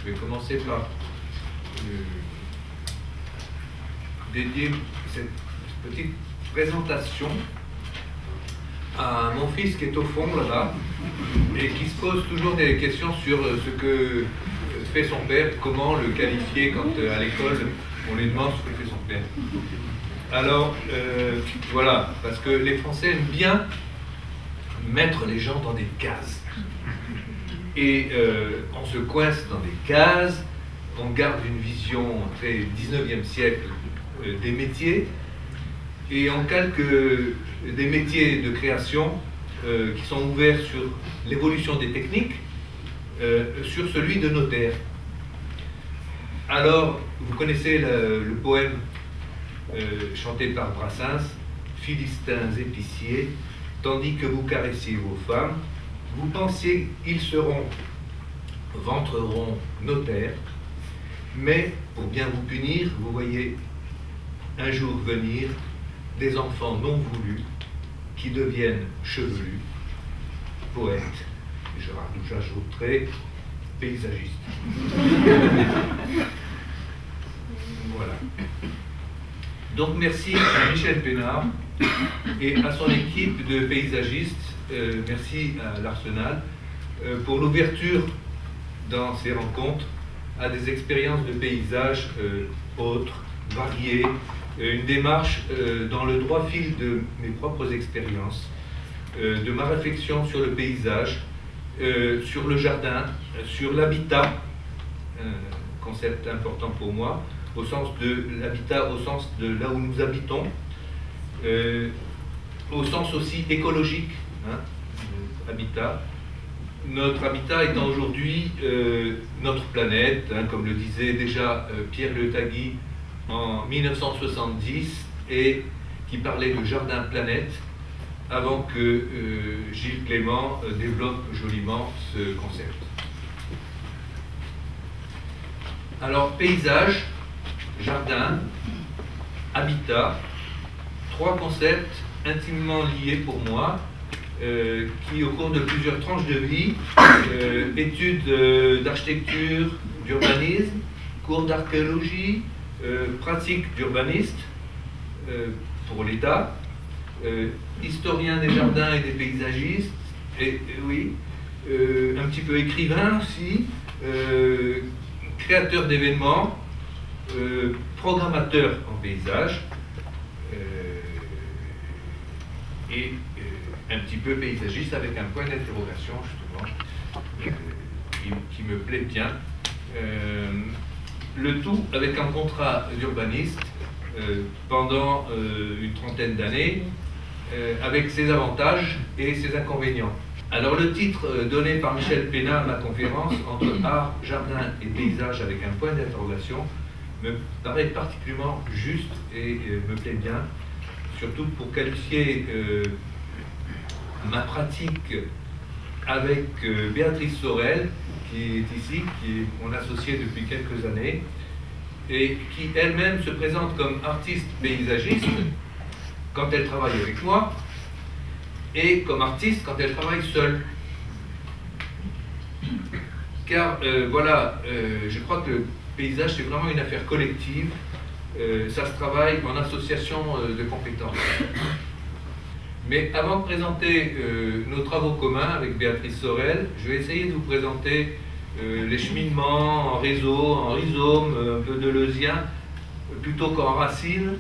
Je vais commencer par dédier cette petite présentation à mon fils qui est au fond là-bas et qui se pose toujours des questions sur ce que fait son père, comment le qualifier quand à l'école on lui demande ce que fait son père. Alors voilà, parce que les Français aiment bien mettre les gens dans des cases. Et on se coince dans des cases, on garde une vision très 19e siècle des métiers, et on calque des métiers de création qui sont ouverts sur l'évolution des techniques, sur celui de notaire. Alors, vous connaissez le poème chanté par Brassens, « Philistins épiciers, tandis que vous caressiez vos femmes, vous pensiez qu'ils seront ventre rond notaires, mais pour bien vous punir, vous voyez un jour venir des enfants non voulus qui deviennent chevelus, poètes, j'ajouterai paysagistes. » Voilà. Donc merci à Michel Pénard et à son équipe de paysagistes, merci à l'Arsenal, pour l'ouverture dans ces rencontres à des expériences de paysages autres, variées, une démarche dans le droit fil de mes propres expériences, de ma réflexion sur le paysage, sur le jardin, sur l'habitat, concept important pour moi, au sens de l'habitat, au sens de là où nous habitons, au sens aussi écologique, hein, habitat. Notre habitat étant aujourd'hui notre planète, hein, comme le disait déjà Pierre Le Tagui en 1970, et qui parlait de jardin planète, avant que Gilles Clément développe joliment ce concept. Alors, paysage, jardin, habitat, trois concepts intimement liés pour moi, qui au cours de plusieurs tranches de vie, études d'architecture, d'urbanisme, cours d'archéologie, pratique d'urbaniste pour l'État, historien des jardins et des paysagistes, et oui, un petit peu écrivain aussi, créateur d'événements, programmateur en paysage, et un petit peu paysagiste avec un point d'interrogation justement qui me plaît bien. Le tout avec un contrat d'urbaniste pendant une trentaine d'années, avec ses avantages et ses inconvénients. Alors le titre donné par Michel Pénard à ma conférence, entre art, jardin et paysage avec un point d'interrogation, me paraît particulièrement juste et me plaît bien, surtout pour qualifier ma pratique avec Béatrice Sorel, qui est ici, qui est mon associée depuis quelques années, et qui elle-même se présente comme artiste paysagiste quand elle travaille avec moi, et comme artiste quand elle travaille seule. Car voilà, je crois que le paysage c'est vraiment une affaire collective, ça se travaille en association de compétences. Mais avant de présenter nos travaux communs avec Béatrice Sorel, je vais essayer de vous présenter les cheminements en réseau, en rhizome, un peu deleuzien, plutôt qu'en racine,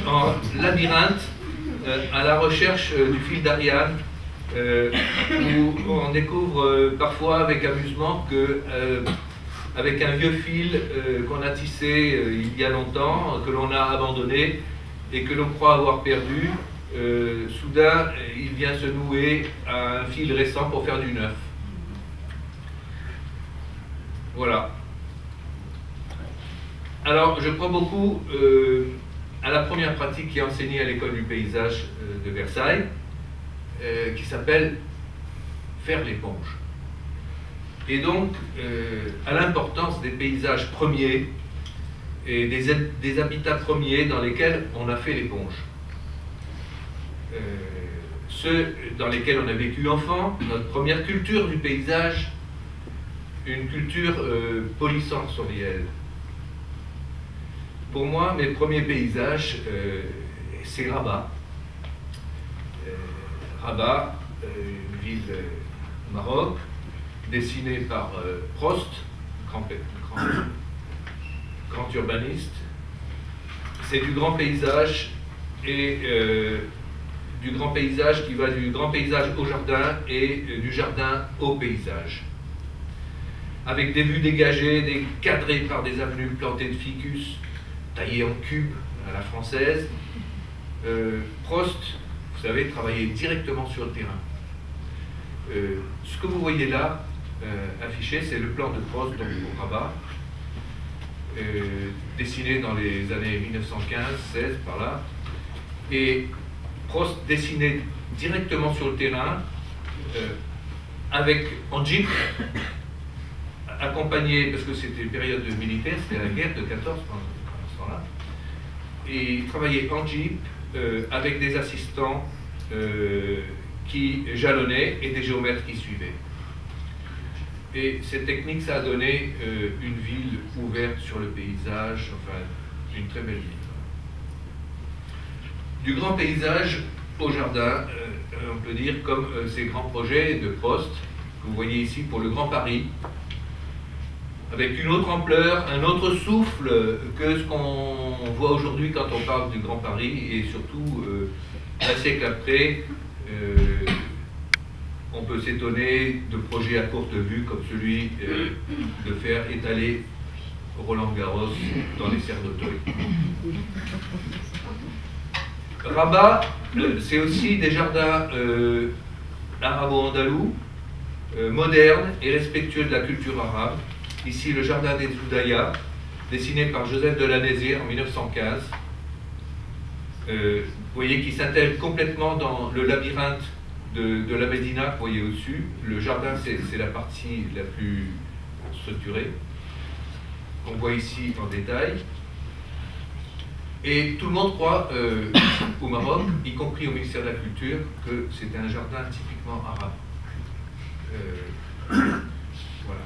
en labyrinthe, à la recherche du fil d'Ariane, où on découvre parfois avec amusement que avec un vieux fil qu'on a tissé il y a longtemps, que l'on a abandonné et que l'on croit avoir perdu, soudain il vient se nouer à un fil récent pour faire du neuf. Voilà. Alors je crois beaucoup à la première pratique qui est enseignée à l'école du paysage de Versailles, qui s'appelle faire l'éponge. Et donc à l'importance des paysages premiers et des habitats premiers dans lesquels on a fait l'éponge. Ceux dans lesquels on a vécu enfant, notre première culture du paysage, une culture polysensorielle. Pour moi, mes premiers paysages, c'est Rabat. Rabat, une ville au Maroc, dessinée par Prost, grand urbaniste. C'est du grand paysage et du grand paysage qui va du grand paysage au jardin et du jardin au paysage. Avec des vues dégagées, cadrées par des avenues plantées de ficus, taillées en cubes à la française. Prost, vous savez, travaillait directement sur le terrain. Ce que vous voyez là, affiché, c'est le plan de Prost, donc au Rabat, dessiné dans les années 1915-16, par là. Et Prost dessinait directement sur le terrain, en jeep, accompagné, parce que c'était une période militaire, c'était la guerre de 14 pendant ce temps-là, et il travaillait en jeep avec des assistants qui jalonnaient et des géomètres qui suivaient. Et cette technique, ça a donné une ville ouverte sur le paysage, enfin, une très belle ville. Du grand paysage au jardin, on peut dire comme ces grands projets de Prost, que vous voyez ici pour le Grand Paris, avec une autre ampleur, un autre souffle que ce qu'on voit aujourd'hui quand on parle du Grand Paris, et surtout, un siècle après, on peut s'étonner de projets à courte vue comme celui de faire étaler Roland-Garros dans les serres d'Auteuil. Rabat, c'est aussi des jardins arabo-andalous, modernes et respectueux de la culture arabe. Ici, le jardin des Oudaya, dessiné par Joseph de la Nézir en 1915. Vous voyez qu'il s'intègre complètement dans le labyrinthe de la Médina que vous voyez au-dessus. Le jardin, c'est la partie la plus structurée, qu'on voit ici en détail. Et tout le monde croit au Maroc, y compris au ministère de la Culture, que c'est un jardin typiquement arabe. Voilà.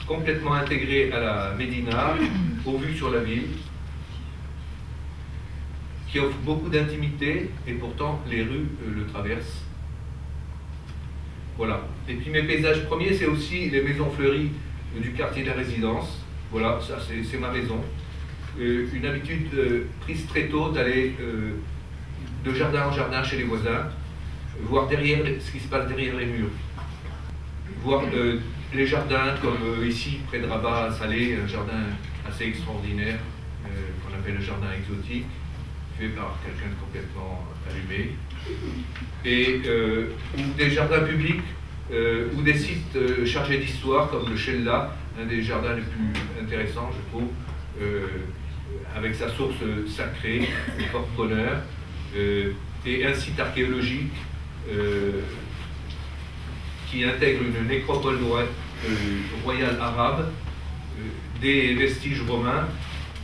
Complètement intégré à la Médina, aux vues sur la ville, qui offre beaucoup d'intimité, et pourtant les rues le traversent. Voilà. Et puis mes paysages premiers, c'est aussi les maisons fleuries du quartier de la Résidence. Voilà, ça c'est ma maison. Une habitude prise très tôt d'aller de jardin en jardin chez les voisins, voir derrière ce qui se passe derrière les murs, voir les jardins comme ici près de Rabat à Salé, un jardin assez extraordinaire qu'on appelle le jardin exotique, fait par quelqu'un de complètement allumé, et ou des jardins publics ou des sites chargés d'histoire comme le Chella, un des jardins les plus intéressants je trouve, avec sa source sacrée, le porte-bonheur, et un site archéologique qui intègre une nécropole royale arabe, des vestiges romains,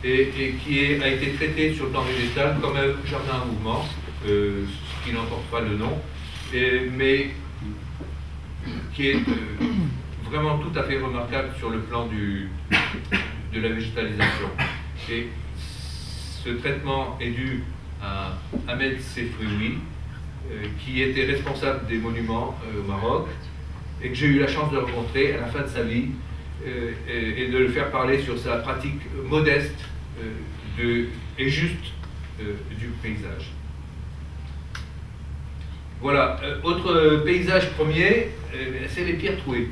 et qui a été traité sur le plan végétal comme un jardin en mouvement, ce qui n'emporte pas le nom, mais qui est vraiment tout à fait remarquable sur le plan de la végétalisation. Et ce traitement est dû à Ahmed Sefrioui, qui était responsable des monuments au Maroc, et que j'ai eu la chance de rencontrer à la fin de sa vie, et de le faire parler sur sa pratique modeste et juste du paysage. Voilà, autre paysage premier, c'est les pierres trouées.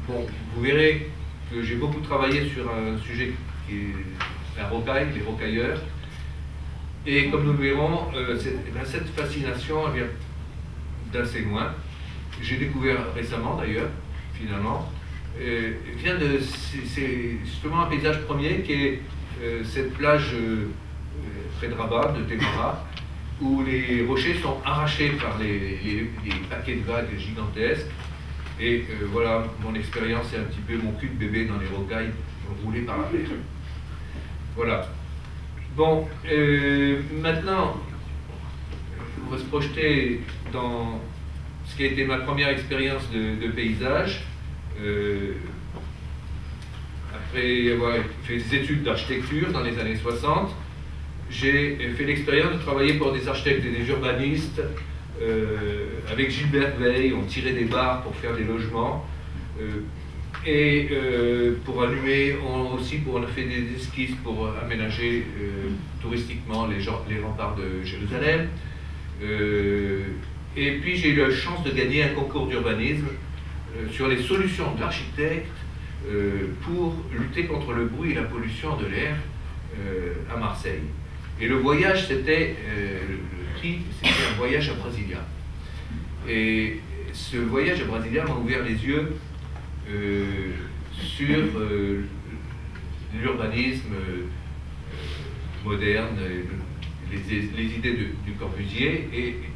Bon, vous verrez que j'ai beaucoup travaillé sur un sujet qui est la rocaille, les rocailleurs. Et comme nous le verrons, cette fascination elle vient d'assez loin. J'ai découvert récemment d'ailleurs, finalement, vient de. C'est justement un paysage premier qui est cette plage près de Rabat, de Témara, où les rochers sont arrachés par les paquets de vagues gigantesques. Et voilà, mon expérience, c'est un petit peu mon cul de bébé dans les rocailles roulées par la mer. Voilà. Bon, maintenant, on va se projeter dans ce qui a été ma première expérience de paysage. Après avoir fait des études d'architecture dans les années 60, j'ai fait l'expérience de travailler pour des architectes et des urbanistes. Avec Gilbert Veil, on tirait des barres pour faire des logements. Pour allumer, on a fait des esquisses pour aménager touristiquement les remparts de Jérusalem. Et puis j'ai eu la chance de gagner un concours d'urbanisme sur les solutions de l'architecte pour lutter contre le bruit et la pollution de l'air à Marseille. Et le voyage, c'était un voyage à Brasilia. Et ce voyage à Brasilia m'a ouvert les yeux sur l'urbanisme moderne, les idées du Corbusier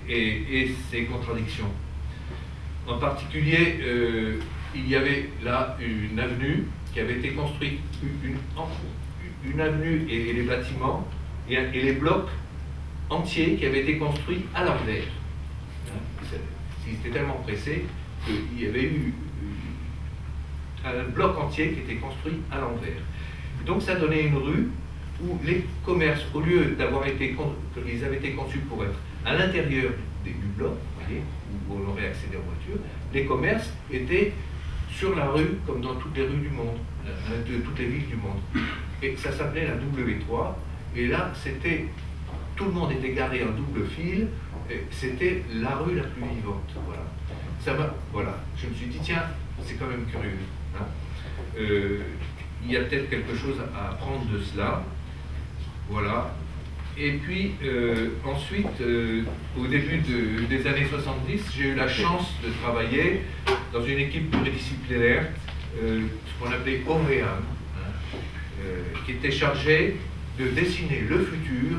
et ses contradictions. En particulier, il y avait là une avenue qui avait été construite, une avenue et les bâtiments et les blocs entiers qui avaient été construits à l'envers. Ils étaient tellement pressés qu'il y avait eu un bloc entier qui était construit à l'envers. Donc ça donnait une rue où les commerces, au lieu d'avoir été, ils avaient été conçus pour être à l'intérieur du bloc, vous voyez, où on aurait accédé en voiture, les commerces étaient sur la rue, comme dans toutes les rues du monde, de toutes les villes du monde. Et ça s'appelait la W3, et là, tout le monde était garé en double fil, c'était la rue la plus vivante. Voilà. Voilà. Je me suis dit, tiens, c'est quand même curieux. Hein. Il y a peut-être quelque chose à apprendre de cela. Voilà. Et puis, ensuite, au début des années 70, j'ai eu la chance de travailler dans une équipe pluridisciplinaire, ce qu'on appelait OREAM, qui était chargée de dessiner le futur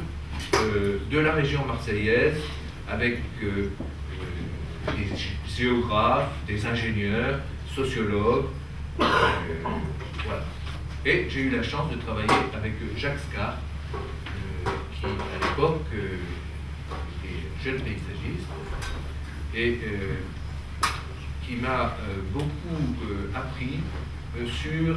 de la région marseillaise avec des géographes, des ingénieurs, sociologues. Voilà. Et j'ai eu la chance de travailler avec Jacques Scar, qui à l'époque était jeune paysagiste et qui m'a beaucoup appris sur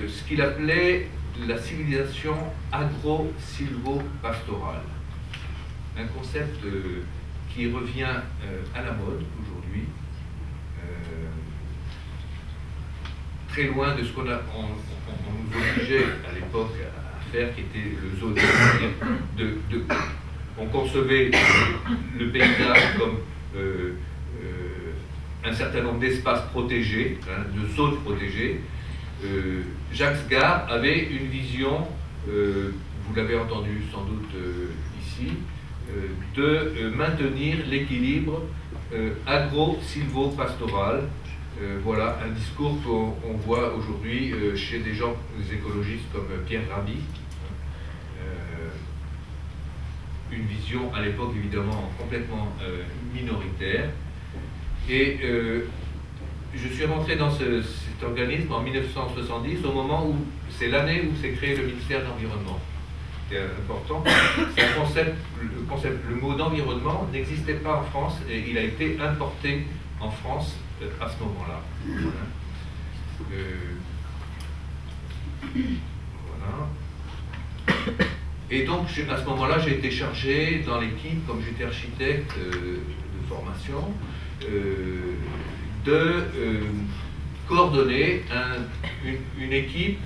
ce qu'il appelait la civilisation agro-silvo-pastorale. Un concept qui revient à la mode aujourd'hui, très loin de ce qu'on nous obligeait à l'époque à faire, qui était le zoning. On concevait le paysage comme un certain nombre d'espaces protégés, de zones protégées. Jacques Sgar avait une vision, vous l'avez entendu sans doute ici, de maintenir l'équilibre agro-silvo-pastoral. Voilà un discours qu'on voit aujourd'hui chez des gens, des écologistes comme Pierre Rabhi. Une vision à l'époque évidemment complètement minoritaire. Et je suis rentré dans cet organisme en 1970, au moment où c'est l'année où s'est créé le ministère de l'Environnement. C'est important. Le mot d'environnement n'existait pas en France et il a été importé en France à ce moment-là. Voilà. Et donc, à ce moment-là, j'ai été chargé dans l'équipe, comme j'étais architecte de formation, de coordonner une équipe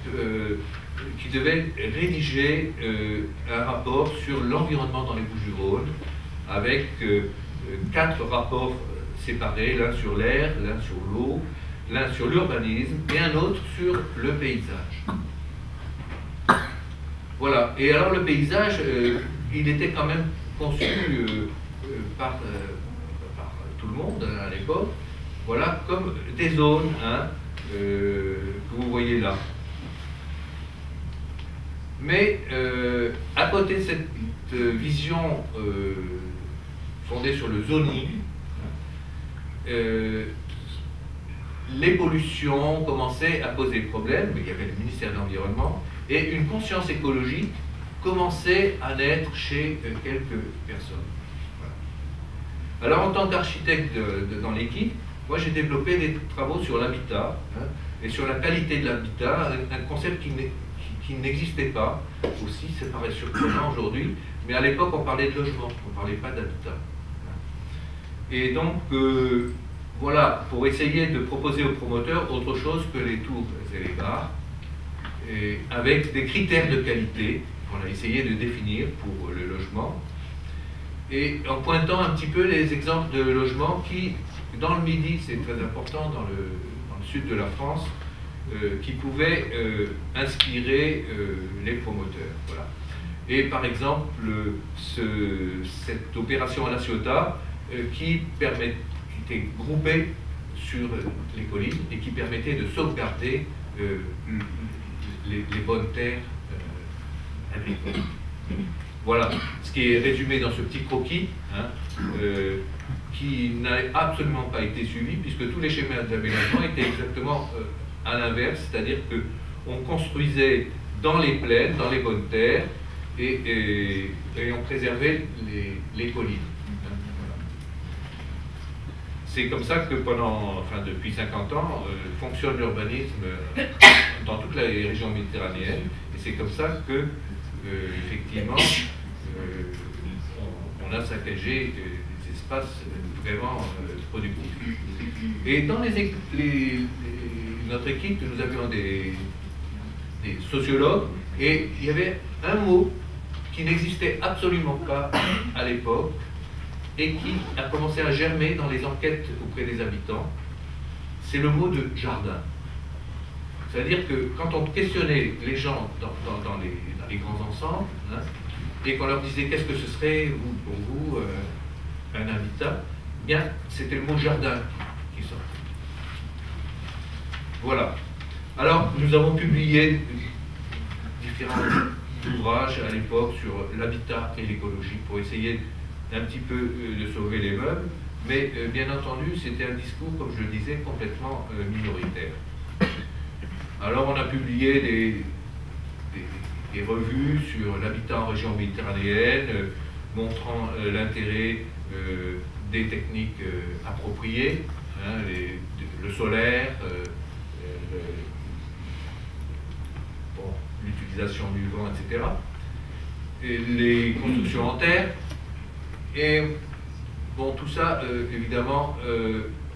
qui devait rédiger un rapport sur l'environnement dans les Bouches-du-Rhône, avec 4 rapports séparés, l'un sur l'air, l'un sur l'eau, l'un sur l'urbanisme et un autre sur le paysage. Voilà. Et alors le paysage, il était quand même conçu par tout le monde à l'époque, voilà, comme des zones que vous voyez là. Mais à côté de cette vision fondée sur le zoning, les pollutions commençaient à poser problème. Il y avait le ministère de l'Environnement et une conscience écologique commençait à naître chez quelques personnes. Voilà. Alors en tant qu'architecte dans l'équipe, moi j'ai développé des travaux sur l'habitat, hein, et sur la qualité de l'habitat, un concept qui n'existait pas aussi, ça paraît surprenant aujourd'hui, mais à l'époque on parlait de logement, on ne parlait pas d'habitat. Et donc, voilà, pour essayer de proposer aux promoteurs autre chose que les tours et les bars, et avec des critères de qualité qu'on a essayé de définir pour le logement, et en pointant un petit peu les exemples de logements qui, dans le Midi, c'est très important, dans le sud de la France, qui pouvaient inspirer les promoteurs. Voilà. Et par exemple, cette opération à La Ciotat, qui était groupée sur les collines et qui permettait de sauvegarder les bonnes terres agricoles. Voilà ce qui est résumé dans ce petit croquis, hein, qui n'a absolument pas été suivi, puisque tous les schémas d'aménagement étaient exactement à l'inverse, c'est-à-dire qu'on construisait dans les plaines, dans les bonnes terres, et on préservait les collines. C'est comme ça que depuis 50 ans, fonctionne l'urbanisme dans toute la région méditerranéenne, et c'est comme ça que, effectivement, on a saccagé des espaces vraiment productifs. Et dans notre équipe, nous avions des sociologues, et il y avait un mot qui n'existait absolument pas à l'époque, et qui a commencé à germer dans les enquêtes auprès des habitants, c'est le mot de jardin. C'est-à-dire que quand on questionnait les gens dans les grands ensembles, hein, et qu'on leur disait qu'est-ce que ce serait pour vous un habitat, bien c'était le mot jardin qui sortait. Voilà. Alors nous avons publié différents ouvrages à l'époque sur l'habitat et l'écologie pour essayer un petit peu de sauver les meubles, mais bien entendu c'était un discours, comme je le disais, complètement minoritaire. Alors on a publié des revues sur l'habitat en région méditerranéenne, montrant l'intérêt des techniques appropriées, hein, le solaire, l'utilisation du vent, etc. Et les constructions en terre. Et bon, tout ça, évidemment,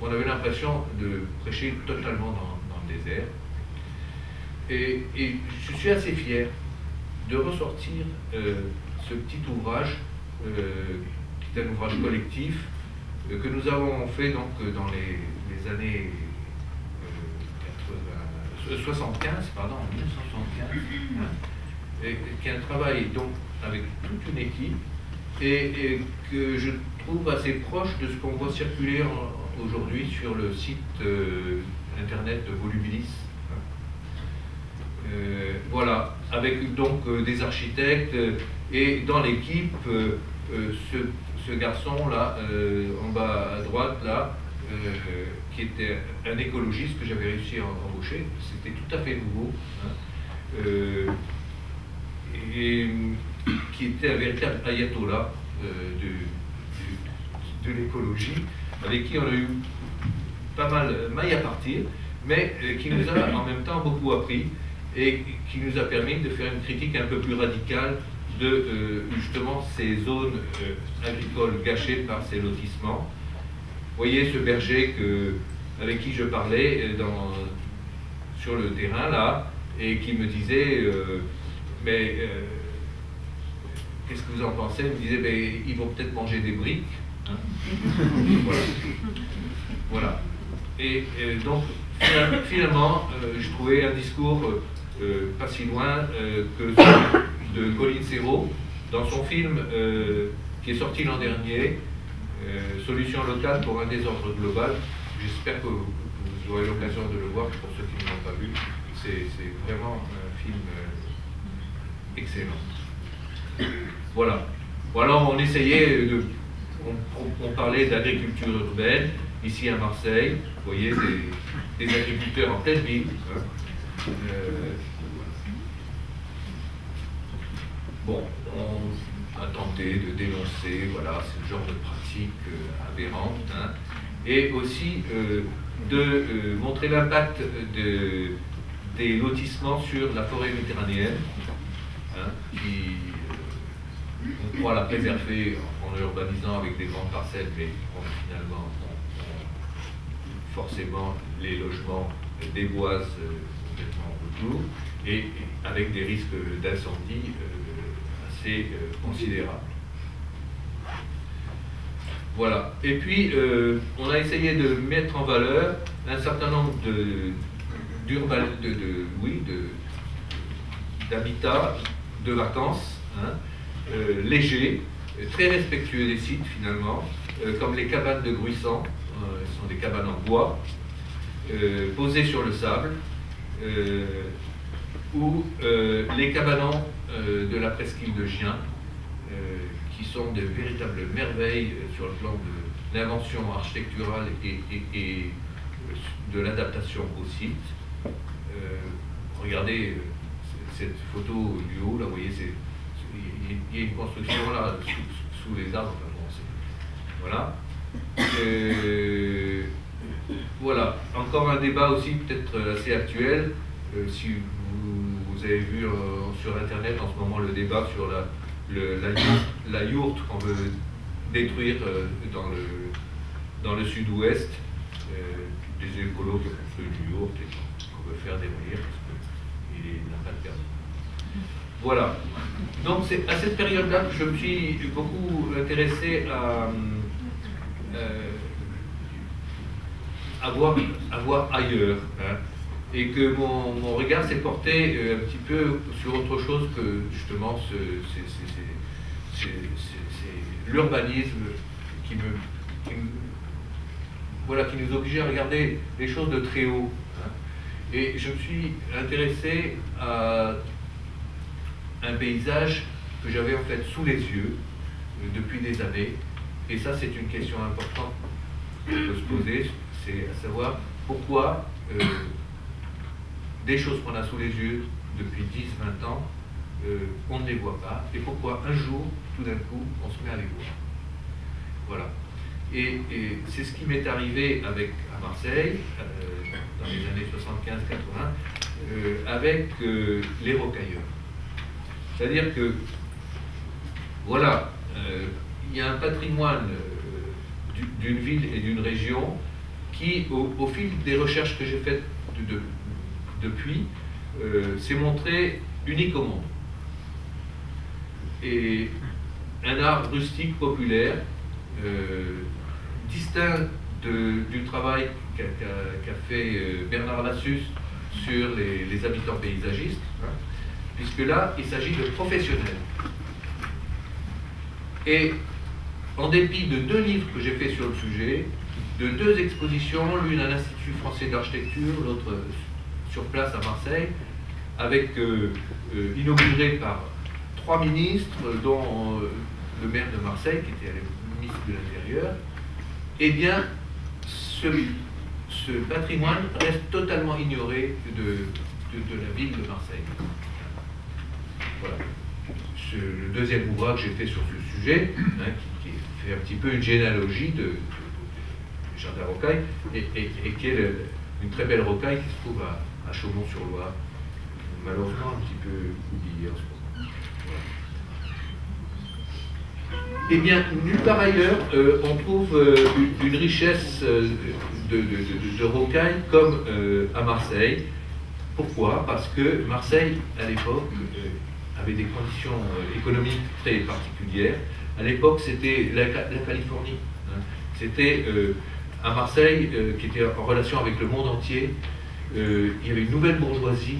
on avait l'impression de prêcher totalement dans le désert. Et je suis assez fier de ressortir ce petit ouvrage, qui est un ouvrage collectif, que nous avons fait donc dans les années 75, pardon, en 1975, hein, et qui est un travail donc avec toute une équipe, et que je trouve assez proche de ce qu'on voit circuler aujourd'hui sur le site internet de Volubilis. Voilà, avec donc des architectes, et dans l'équipe, ce garçon-là, en bas à droite, là, qui était un écologiste que j'avais réussi à embaucher, c'était tout à fait nouveau, hein, et qui était un véritable ayatollah de l'écologie, avec qui on a eu pas mal maille à partir, mais qui nous a en même temps beaucoup appris, et qui nous a permis de faire une critique un peu plus radicale de justement ces zones agricoles gâchées par ces lotissements. Vous voyez ce berger avec qui je parlais sur le terrain là, et qui me disait mais qu'est-ce que vous en pensez? Il me disait mais ils vont peut-être manger des briques, hein. Voilà. Voilà. Et donc finalement je trouvais un discours pas si loin que celui de Colin Serrault dans son film qui est sorti l'an dernier, Solution locale pour un désordre global. J'espère que vous aurez l'occasion de le voir pour ceux qui ne l'ont pas vu. C'est vraiment un film excellent. Voilà. Voilà, on essayait on parlait d'agriculture urbaine ici à Marseille. Vous voyez des agriculteurs en pleine ville. Hein. bon, on a tenté de dénoncer, voilà, ce genre de pratique aberrante, hein, et aussi de montrer l'impact des lotissements sur la forêt méditerranéenne, hein, qui, on croit la préserver en l'urbanisant avec des grandes parcelles, mais finalement, forcément, les logements déboisent complètement autour, et avec des risques d'incendie assez considérables. Voilà. Et puis, on a essayé de mettre en valeur un certain nombre d'habitats de vacances, hein, légers, très respectueux des sites finalement, comme les cabanes de Gruissant, ce sont des cabanes en bois, posées sur le sable, ou les cabanons de la presqu'île de Gien, qui sont de véritables merveilles sur le plan de l'invention architecturale et de l'adaptation au site. Regardez cette photo du haut, là, vous voyez, il y a une construction là, sous les arbres. Voilà. Voilà. Encore un débat aussi peut-être assez actuel. Si vous avez vu sur Internet en ce moment le débat sur la yourte qu'on veut détruire dans le sud-ouest, des écolos qui ont construit une yourte et qu'on veut faire démolir parce qu'il n'a pas de permis. Voilà. Donc c'est à cette période-là que je me suis beaucoup intéressé à voir ailleurs, hein, et que mon regard s'est porté un petit peu sur autre chose que justement c'est l'urbanisme qui nous obligeait à regarder les choses de très haut, hein. Et je me suis intéressé à un paysage que j'avais en fait sous les yeux depuis des années, et ça c'est une question importante qu'on peut se poser, c'est à savoir pourquoi des choses qu'on a sous les yeux depuis 10-20 ans, on ne les voit pas, et pourquoi un jour, tout d'un coup, on se met à les voir. Voilà. Et c'est ce qui m'est arrivé à Marseille, dans les années 75-80, avec les rocailleurs. C'est-à-dire que, voilà, il y a un patrimoine d'une ville et d'une région qui, au fil des recherches que j'ai faites depuis, s'est montré unique au monde. Et un art rustique populaire, distinct du travail qu'a fait Bernard Lassus sur les habitants paysagistes, hein, puisque là, il s'agit de professionnels. Et en dépit de 2 livres que j'ai faits sur le sujet, de 2 expositions, l'une à l'Institut français d'architecture, l'autre sur place à Marseille, inaugurée par 3 ministres, dont le maire de Marseille, qui était le ministre de l'Intérieur, eh bien, ce patrimoine reste totalement ignoré de la ville de Marseille. Voilà. Le deuxième ouvrage que j'ai fait sur ce sujet, hein, qui fait un petit peu une généalogie de Jardin Rocaille, et qui est une très belle rocaille qui se trouve à Chaumont-sur-Loire, malheureusement un petit peu oubliée en ce moment. Voilà. Eh bien, nulle part ailleurs, on trouve une richesse de rocailles comme à Marseille. Pourquoi? Parce que Marseille, à l'époque, avait des conditions économiques très particulières. À l'époque, c'était la Californie. Hein. C'était à Marseille, qui était en relation avec le monde entier. Il y avait une nouvelle bourgeoisie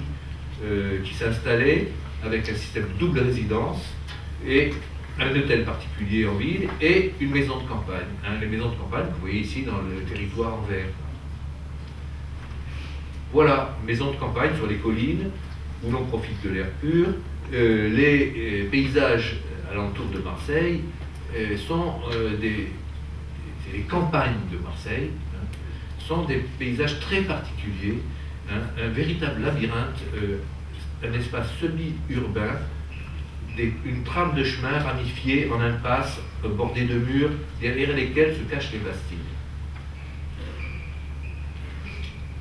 qui s'installait avec un système de double résidence et un hôtel particulier en ville et une maison de campagne. Hein, les maisons de campagne, vous voyez ici dans le territoire en vert. Voilà, maison de campagne sur les collines où l'on profite de l'air pur. Les paysages alentour de Marseille sont les campagnes de Marseille, hein, sont des paysages très particuliers, hein, un véritable labyrinthe, un espace semi-urbain une trame de chemin ramifiée en impasse, bordée de murs, derrière lesquels se cachent les Bastilles.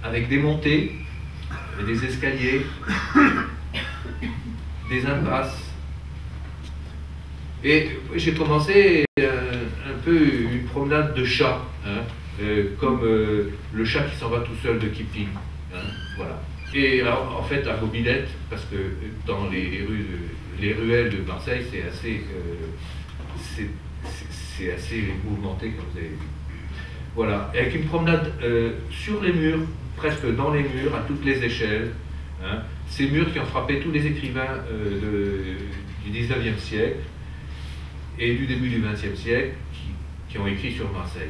Avec des montées, des escaliers, des impasses. Et j'ai commencé un peu une promenade de chat, hein, comme le chat qui s'en va tout seul de Kipling. Hein, voilà. Et alors, en fait, à mobilette, parce que dans les ruelles de Marseille, c'est assez mouvementé, comme vous avez vu. Voilà, avec une promenade sur les murs, presque dans les murs, à toutes les échelles. Hein, ces murs qui ont frappé tous les écrivains du 19e siècle et du début du 20e siècle qui ont écrit sur Marseille.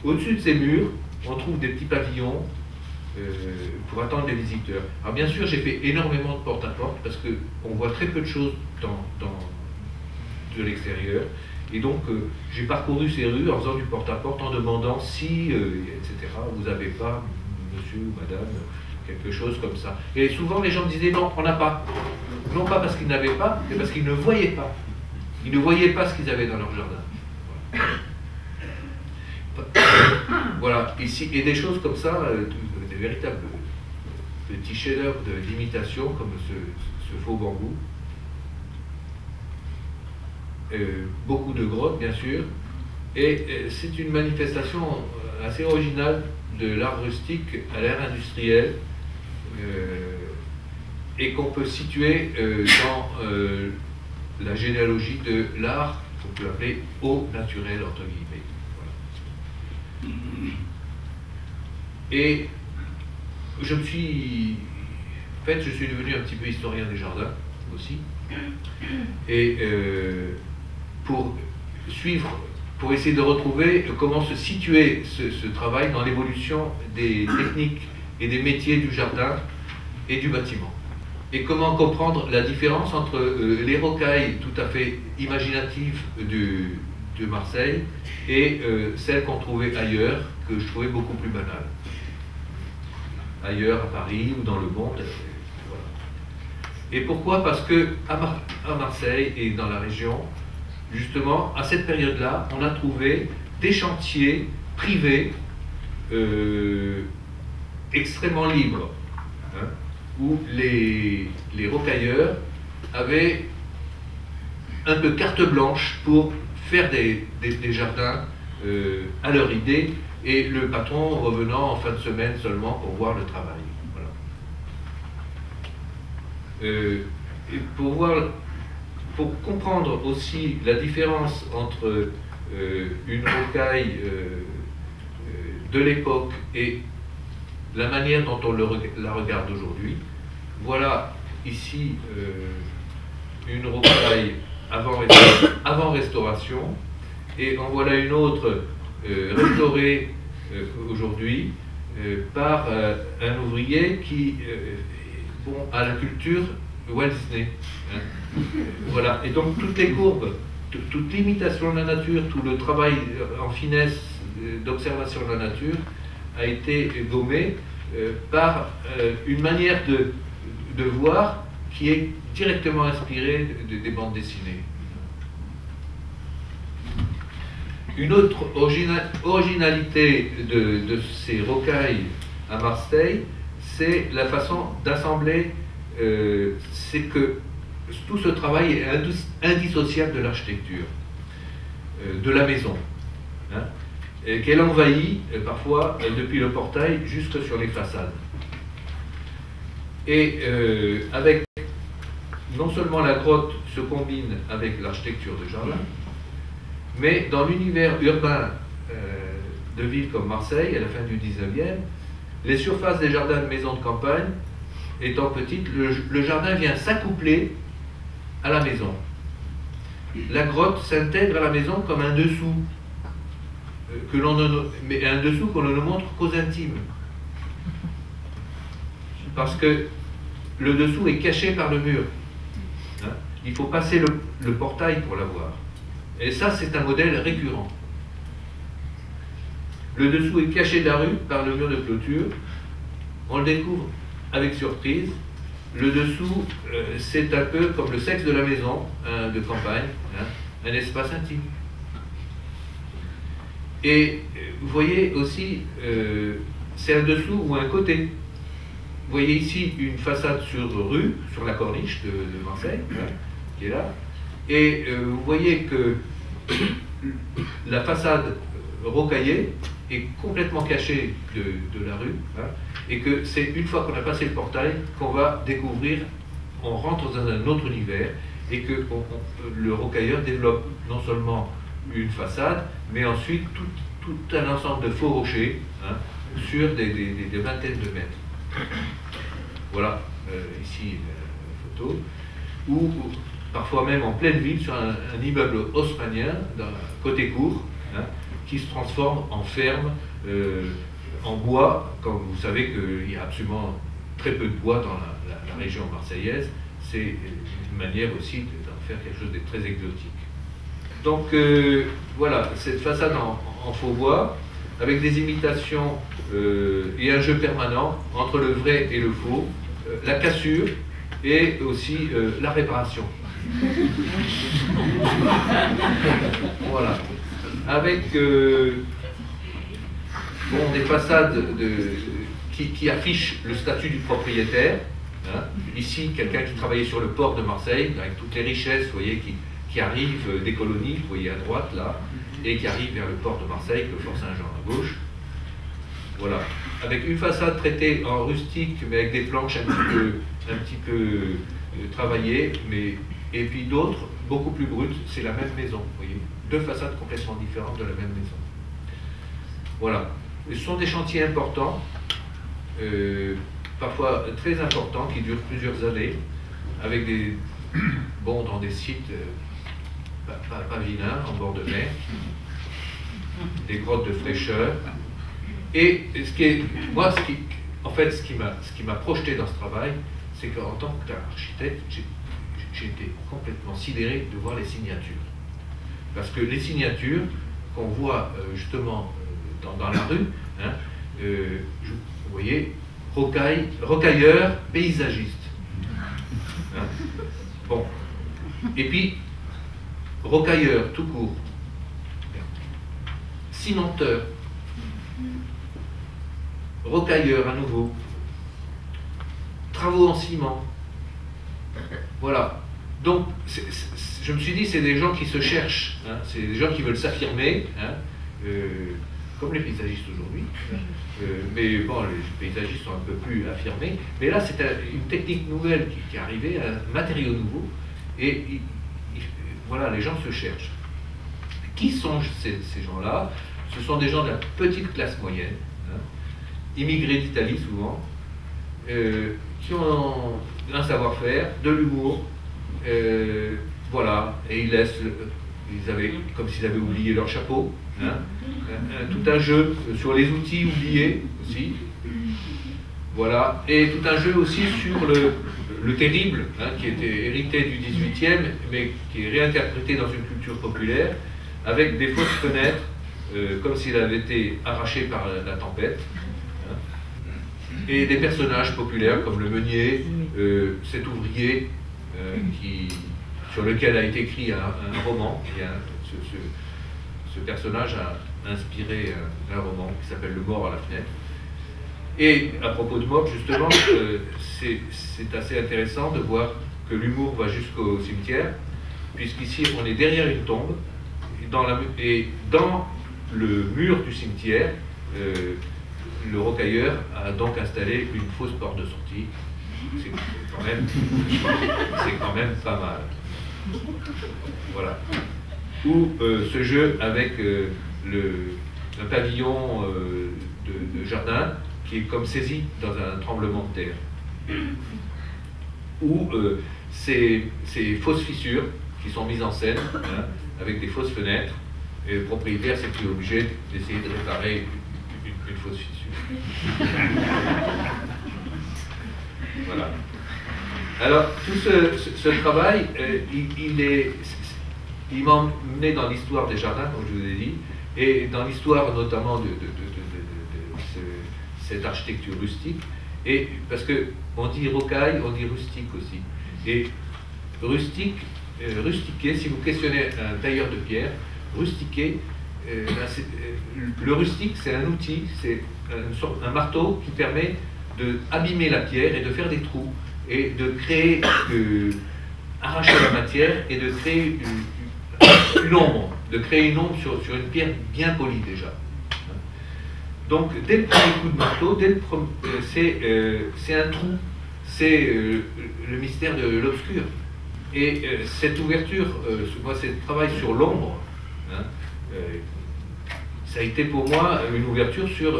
Au-dessus de ces murs, on trouve des petits pavillons pour attendre les visiteurs. Alors bien sûr, j'ai fait énormément de porte-à-porte parce qu'on voit très peu de choses de l'extérieur. Et donc, j'ai parcouru ces rues en faisant du porte-à-porte, en demandant si, etc., vous n'avez pas, monsieur ou madame, quelque chose comme ça. Et souvent, les gens me disaient non, on n'a pas. Non pas parce qu'ils n'avaient pas, mais parce qu'ils ne voyaient pas. Ils ne voyaient pas ce qu'ils avaient dans leur jardin. Voilà, ici, et des choses comme ça, des véritables petits chefs-d'œuvre d'imitation, comme ce faux bambou. Beaucoup de grottes, bien sûr, et c'est une manifestation assez originale de l'art rustique à l'ère industrielle, et qu'on peut situer dans la généalogie de l'art qu'on peut appeler au naturel, entre guillemets. Voilà. Et je suis devenu un petit peu historien des jardins aussi, et pour essayer de retrouver comment se situer ce travail dans l'évolution des techniques et des métiers du jardin et du bâtiment. Et comment comprendre la différence entre les rocailles tout à fait imaginatives de Marseille et celles qu'on trouvait ailleurs, que je trouvais beaucoup plus banales. Ailleurs, à Paris ou dans le monde. Voilà. Et pourquoi? Parce que à Marseille et dans la région, justement, à cette période-là, on a trouvé des chantiers privés extrêmement libres, hein, où les rocailleurs avaient un peu carte blanche pour faire des jardins à leur idée, et le patron revenant en fin de semaine seulement pour voir le travail. Voilà. Et pour comprendre aussi la différence entre une rocaille de l'époque et la manière dont on la regarde aujourd'hui, voilà ici une rocaille avant restauration, et en voilà une autre restaurée aujourd'hui par un ouvrier qui a la culture Walt Disney. Hein. Voilà, et donc toutes les courbes, toute l'imitation de la nature, tout le travail en finesse d'observation de la nature a été gommé par une manière de voir qui est directement inspirée des bandes dessinées. Une autre originalité de ces rocailles à Marseille, c'est la façon d'assembler. C'est que tout ce travail est indissociable de l'architecture, de la maison, hein, qu'elle envahit parfois depuis le portail jusque sur les façades. Et avec non seulement la grotte se combine avec l'architecture de jardin, mais dans l'univers urbain de villes comme Marseille, à la fin du 19e, les surfaces des jardins de maisons de campagne étant petites, le jardin vient s'accoupler à la maison. La grotte s'intègre à la maison comme un dessous, mais un dessous qu'on ne montre qu'aux intimes. Parce que le dessous est caché par le mur. Hein? Il faut passer le portail pour la voir. Et ça, c'est un modèle récurrent. Le dessous est caché de la rue par le mur de clôture. On le découvre avec surprise. le dessous, c'est un peu comme le sexe de la maison de campagne, hein, un espace intime. Et vous voyez aussi, c'est un dessous ou un côté. Vous voyez ici une façade sur rue, sur la corniche de Marseille, hein, qui est là. Et vous voyez que la façade rocaillée est complètement cachée de la rue, hein, et que c'est une fois qu'on a passé le portail qu'on va découvrir, on rentre dans un autre univers, et que le rocailleur développe non seulement une façade, mais ensuite tout un ensemble de faux rochers, hein, sur des vingtaines de mètres. Voilà, ici la photo, ou parfois même en pleine ville, sur un immeuble haussmannien, côté cour, hein, qui se transforme en ferme, en bois, quand vous savez qu'il y a absolument très peu de bois dans la région marseillaise, c'est une manière aussi d'en faire quelque chose de très exotique. Donc voilà, cette façade en faux bois, avec des imitations et un jeu permanent entre le vrai et le faux, la cassure et aussi la réparation. Voilà. Avec bon, des façades qui affichent le statut du propriétaire. Hein. Ici, quelqu'un qui travaillait sur le port de Marseille, avec toutes les richesses, vous voyez, qui arrivent des colonies, vous voyez à droite là, et qui arrivent vers le port de Marseille, le fort Saint-Jean à gauche. Voilà. Avec une façade traitée en rustique, mais avec des planches un petit peu travaillées, et puis d'autres, beaucoup plus brutes, c'est la même maison, vous voyez. Deux façades complètement différentes de la même maison. Voilà. Ce sont des chantiers importants, parfois très importants, qui durent plusieurs années, avec dans des sites pas vilains, en bord de mer, des grottes de fraîcheur. Et ce qui m'a projeté dans ce travail, c'est qu'en tant qu'architecte, j'ai été complètement sidéré de voir les signatures. Parce que les signatures qu'on voit justement dans la rue, hein, vous voyez, rocailleur, paysagiste. Hein. Bon. Et puis, rocailleur tout court. Cimenteur. Rocailleur à nouveau. Travaux en ciment. Voilà. Donc, je me suis dit, c'est des gens qui se cherchent, hein, c'est des gens qui veulent s'affirmer, hein, comme les paysagistes aujourd'hui. Mais bon, les paysagistes sont un peu plus affirmés. Mais là, c'est une technique nouvelle qui est arrivée, un matériau nouveau, et voilà, les gens se cherchent. Qui sont ces gens-là? Ce sont des gens de la petite classe moyenne, hein, immigrés d'Italie souvent, qui ont un savoir-faire, de l'humour, voilà, et ils laissent, comme s'ils avaient oublié leur chapeau, hein, tout un jeu sur les outils oubliés aussi, voilà, et tout un jeu aussi sur le terrible, hein, qui était hérité du XVIIIe, mais qui est réinterprété dans une culture populaire, avec des fausses fenêtres, comme s'il avait été arraché par la tempête, hein, et des personnages populaires comme le meunier, cet ouvrier sur lequel a été écrit un roman. Et ce personnage a inspiré un roman qui s'appelle Le mort à la fenêtre. Et à propos de mort, justement, c'est assez intéressant de voir que l'humour va jusqu'au cimetière, puisqu'ici on est derrière une tombe, et dans le mur du cimetière, le rocailleur a donc installé une fausse porte de sortie. C'est quand même pas mal. Voilà. Ou ce jeu avec un pavillon de jardin qui est comme saisi dans un tremblement de terre. Ou ces fausses fissures qui sont mises en scène, hein, avec des fausses fenêtres, et le propriétaire s'est obligé d'essayer de réparer une fausse fissure. Voilà. Alors, tout ce travail, il m'emmenait dans l'histoire des jardins, comme je vous ai dit, et dans l'histoire notamment de cette architecture rustique, Et parce qu'on dit rocaille, on dit rustique aussi. Et rustique, rustiquer, si vous questionnez un tailleur de pierre, rustiquer, le rustique, c'est un outil, c'est un marteau qui permet d'abîmer la pierre et de faire des trous, et de créer, arracher la matière et de créer une ombre, sur une pierre bien polie déjà. Donc, dès le premier coup de marteau, c'est un trou, c'est le mystère de l'obscur. Et cette ouverture, moi, ce travail sur l'ombre, hein, ça a été pour moi une ouverture sur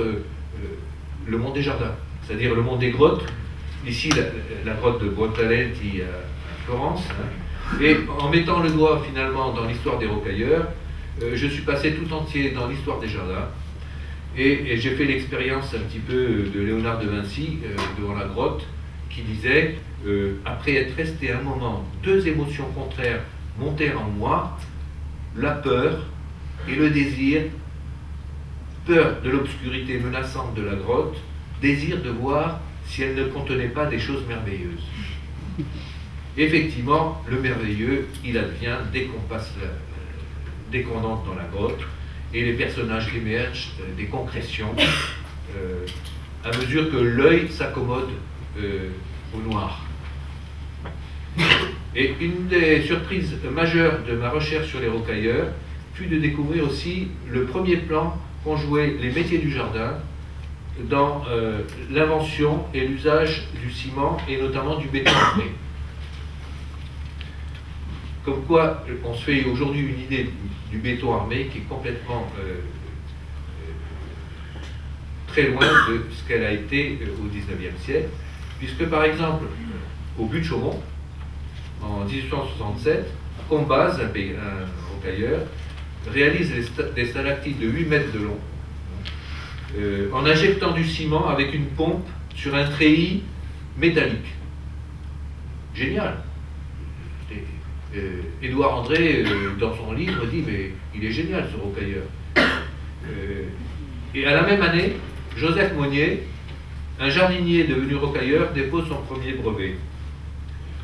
le monde des jardins, c'est-à-dire le monde des grottes. Ici, la grotte de Buontalenti à Florence. Hein, et en mettant le doigt finalement dans l'histoire des rocailleurs, je suis passé tout entier dans l'histoire des jardins. Et j'ai fait l'expérience un petit peu de Léonard de Vinci devant la grotte, qui disait, après être resté un moment, deux émotions contraires montèrent en moi, la peur et le désir, peur de l'obscurité menaçante de la grotte, désir de voir si elle ne contenait pas des choses merveilleuses. Effectivement, le merveilleux, il advient dès qu'on entre dans la grotte, et les personnages émergent des concrétions à mesure que l'œil s'accommode au noir. Et une des surprises majeures de ma recherche sur les rocailleurs fut de découvrir aussi le premier plan qu'ont joué les métiers du jardin dans l'invention et l'usage du ciment et notamment du béton armé. Comme quoi, on se fait aujourd'hui une idée du béton armé qui est complètement très loin de ce qu'elle a été au XIXe siècle, puisque par exemple, au but de Chaumont, en 1867, Combaz, un rocailleur, réalise des stalactites de 8 mètres de long, en injectant du ciment avec une pompe sur un treillis métallique. Génial! Édouard André, dans son livre, dit « mais il est génial ce rocailleur ». Et à la même année, Joseph Monnier, un jardinier devenu rocailleur, dépose son premier brevet.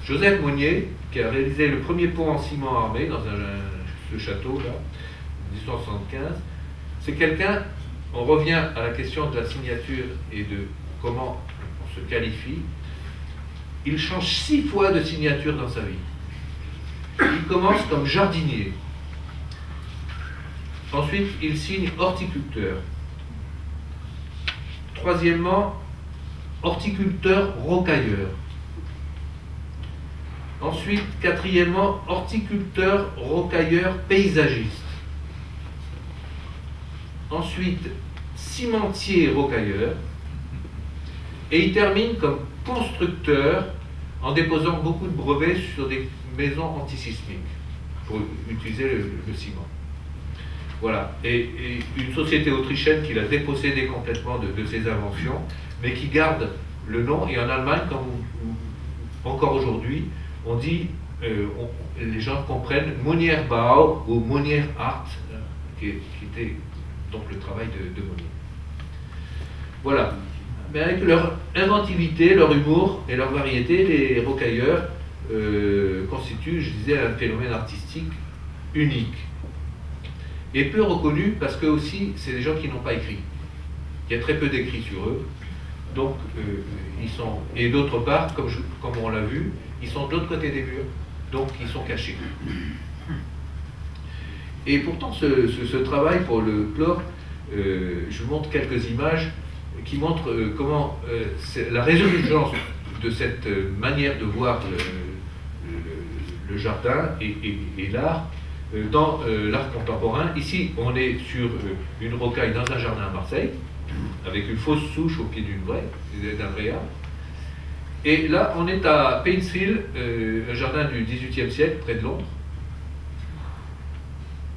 Joseph Monnier, qui a réalisé le premier pont en ciment armé dans ce château-là, en 1875, c'est quelqu'un, on revient à la question de la signature et de comment on se qualifie, il change 6 fois de signature dans sa vie. Il commence comme jardinier. Ensuite, il signe horticulteur. Troisièmement, horticulteur rocailleur. Ensuite, quatrièmement, horticulteur rocailleur paysagiste. Ensuite, cimentier rocailleur. Et il termine comme constructeur en déposant beaucoup de brevets sur des maisons antisismiques pour utiliser le ciment. Voilà. Et une société autrichienne qui l'a dépossédé complètement de ses inventions, mais qui garde le nom. Et en Allemagne, encore aujourd'hui, on dit, les gens comprennent Monnierbau ou Monnierart, qui était donc le travail de Monnier. Voilà. Mais avec leur inventivité, leur humour et leur variété, les rocailleurs constituent, je disais, un phénomène artistique unique. Et peu reconnu parce que aussi, c'est des gens qui n'ont pas écrit. Il y a très peu d'écrits sur eux. Donc, ils sont... Et d'autre part, comme on l'a vu, ils sont de l'autre côté des murs. Donc, ils sont cachés. Et pourtant, ce travail, pour le clore, je vous montre quelques images qui montrent comment la résurgence de cette manière de voir le jardin et l'art dans l'art contemporain. Ici, on est sur une rocaille dans un jardin à Marseille, avec une fausse souche au pied d'un vrai arbre. Et là, on est à Paintshill, un jardin du XVIIIe siècle, près de Londres.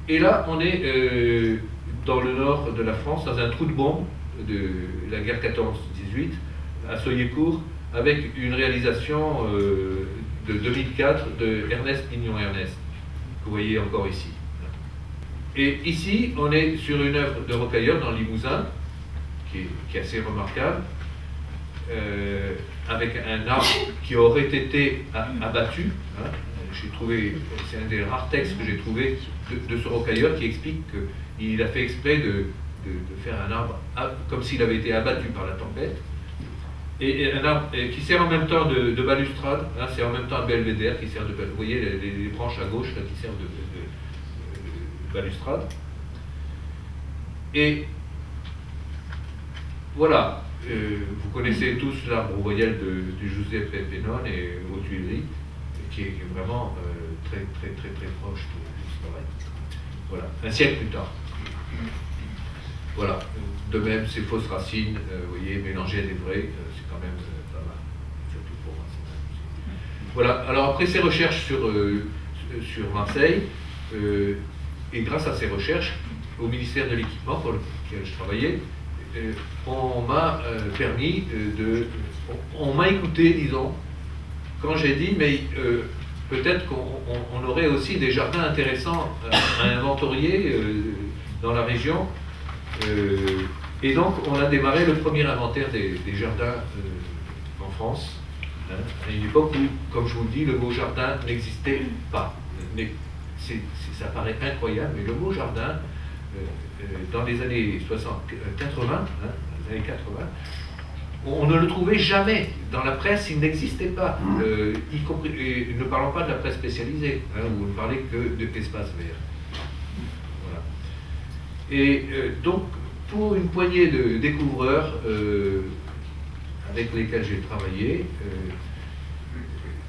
Et là, on est dans le nord de la France, dans un trou de bombe de la guerre 14-18, à Soyecourt, avec une réalisation de 2004 de Ernest Mignon-Ernest, que vous voyez encore ici. Et ici, on est sur une œuvre de rocailleur dans le Limousin, qui est assez remarquable. avec un arbre qui aurait été abattu. Hein. J'ai trouvé, c'est un des rares textes que j'ai trouvé de ce rocailleur qui explique qu'il a fait exprès de faire un arbre comme s'il avait été abattu par la tempête. Et un arbre qui sert en même temps de balustrade, hein, c'est en même temps un belvédère qui sert de balustrade. Vous voyez les branches à gauche là, qui servent de balustrade. Et voilà, vous connaissez tous l'arbre voyelle de Giuseppe Pennone et aux Tuileries, qui est vraiment très proche de ce travail. Voilà, un siècle plus tard. Voilà, de même ces fausses racines, vous voyez, mélangées à des vraies, c'est quand même pas mal, surtout pour Marseille. Voilà, alors après ces recherches sur Marseille, et grâce à ces recherches, au ministère de l'Équipement pour lequel je travaillais, on m'a permis on m'a écouté, disons, quand j'ai dit, mais peut-être qu'on aurait aussi des jardins intéressants à inventorier dans la région. Et donc, on a démarré le premier inventaire des jardins en France, hein, à une époque où, comme je vous le dis, le mot jardin n'existait pas. Mais ça paraît incroyable, mais le mot jardin, dans les années 80, hein, les années 80, on ne le trouvait jamais. Dans la presse, il n'existait pas, y compris, ne parlons pas de la presse spécialisée, hein, où on ne parlait que d'espace vert. Voilà. Et donc, pour une poignée de découvreurs avec lesquels j'ai travaillé,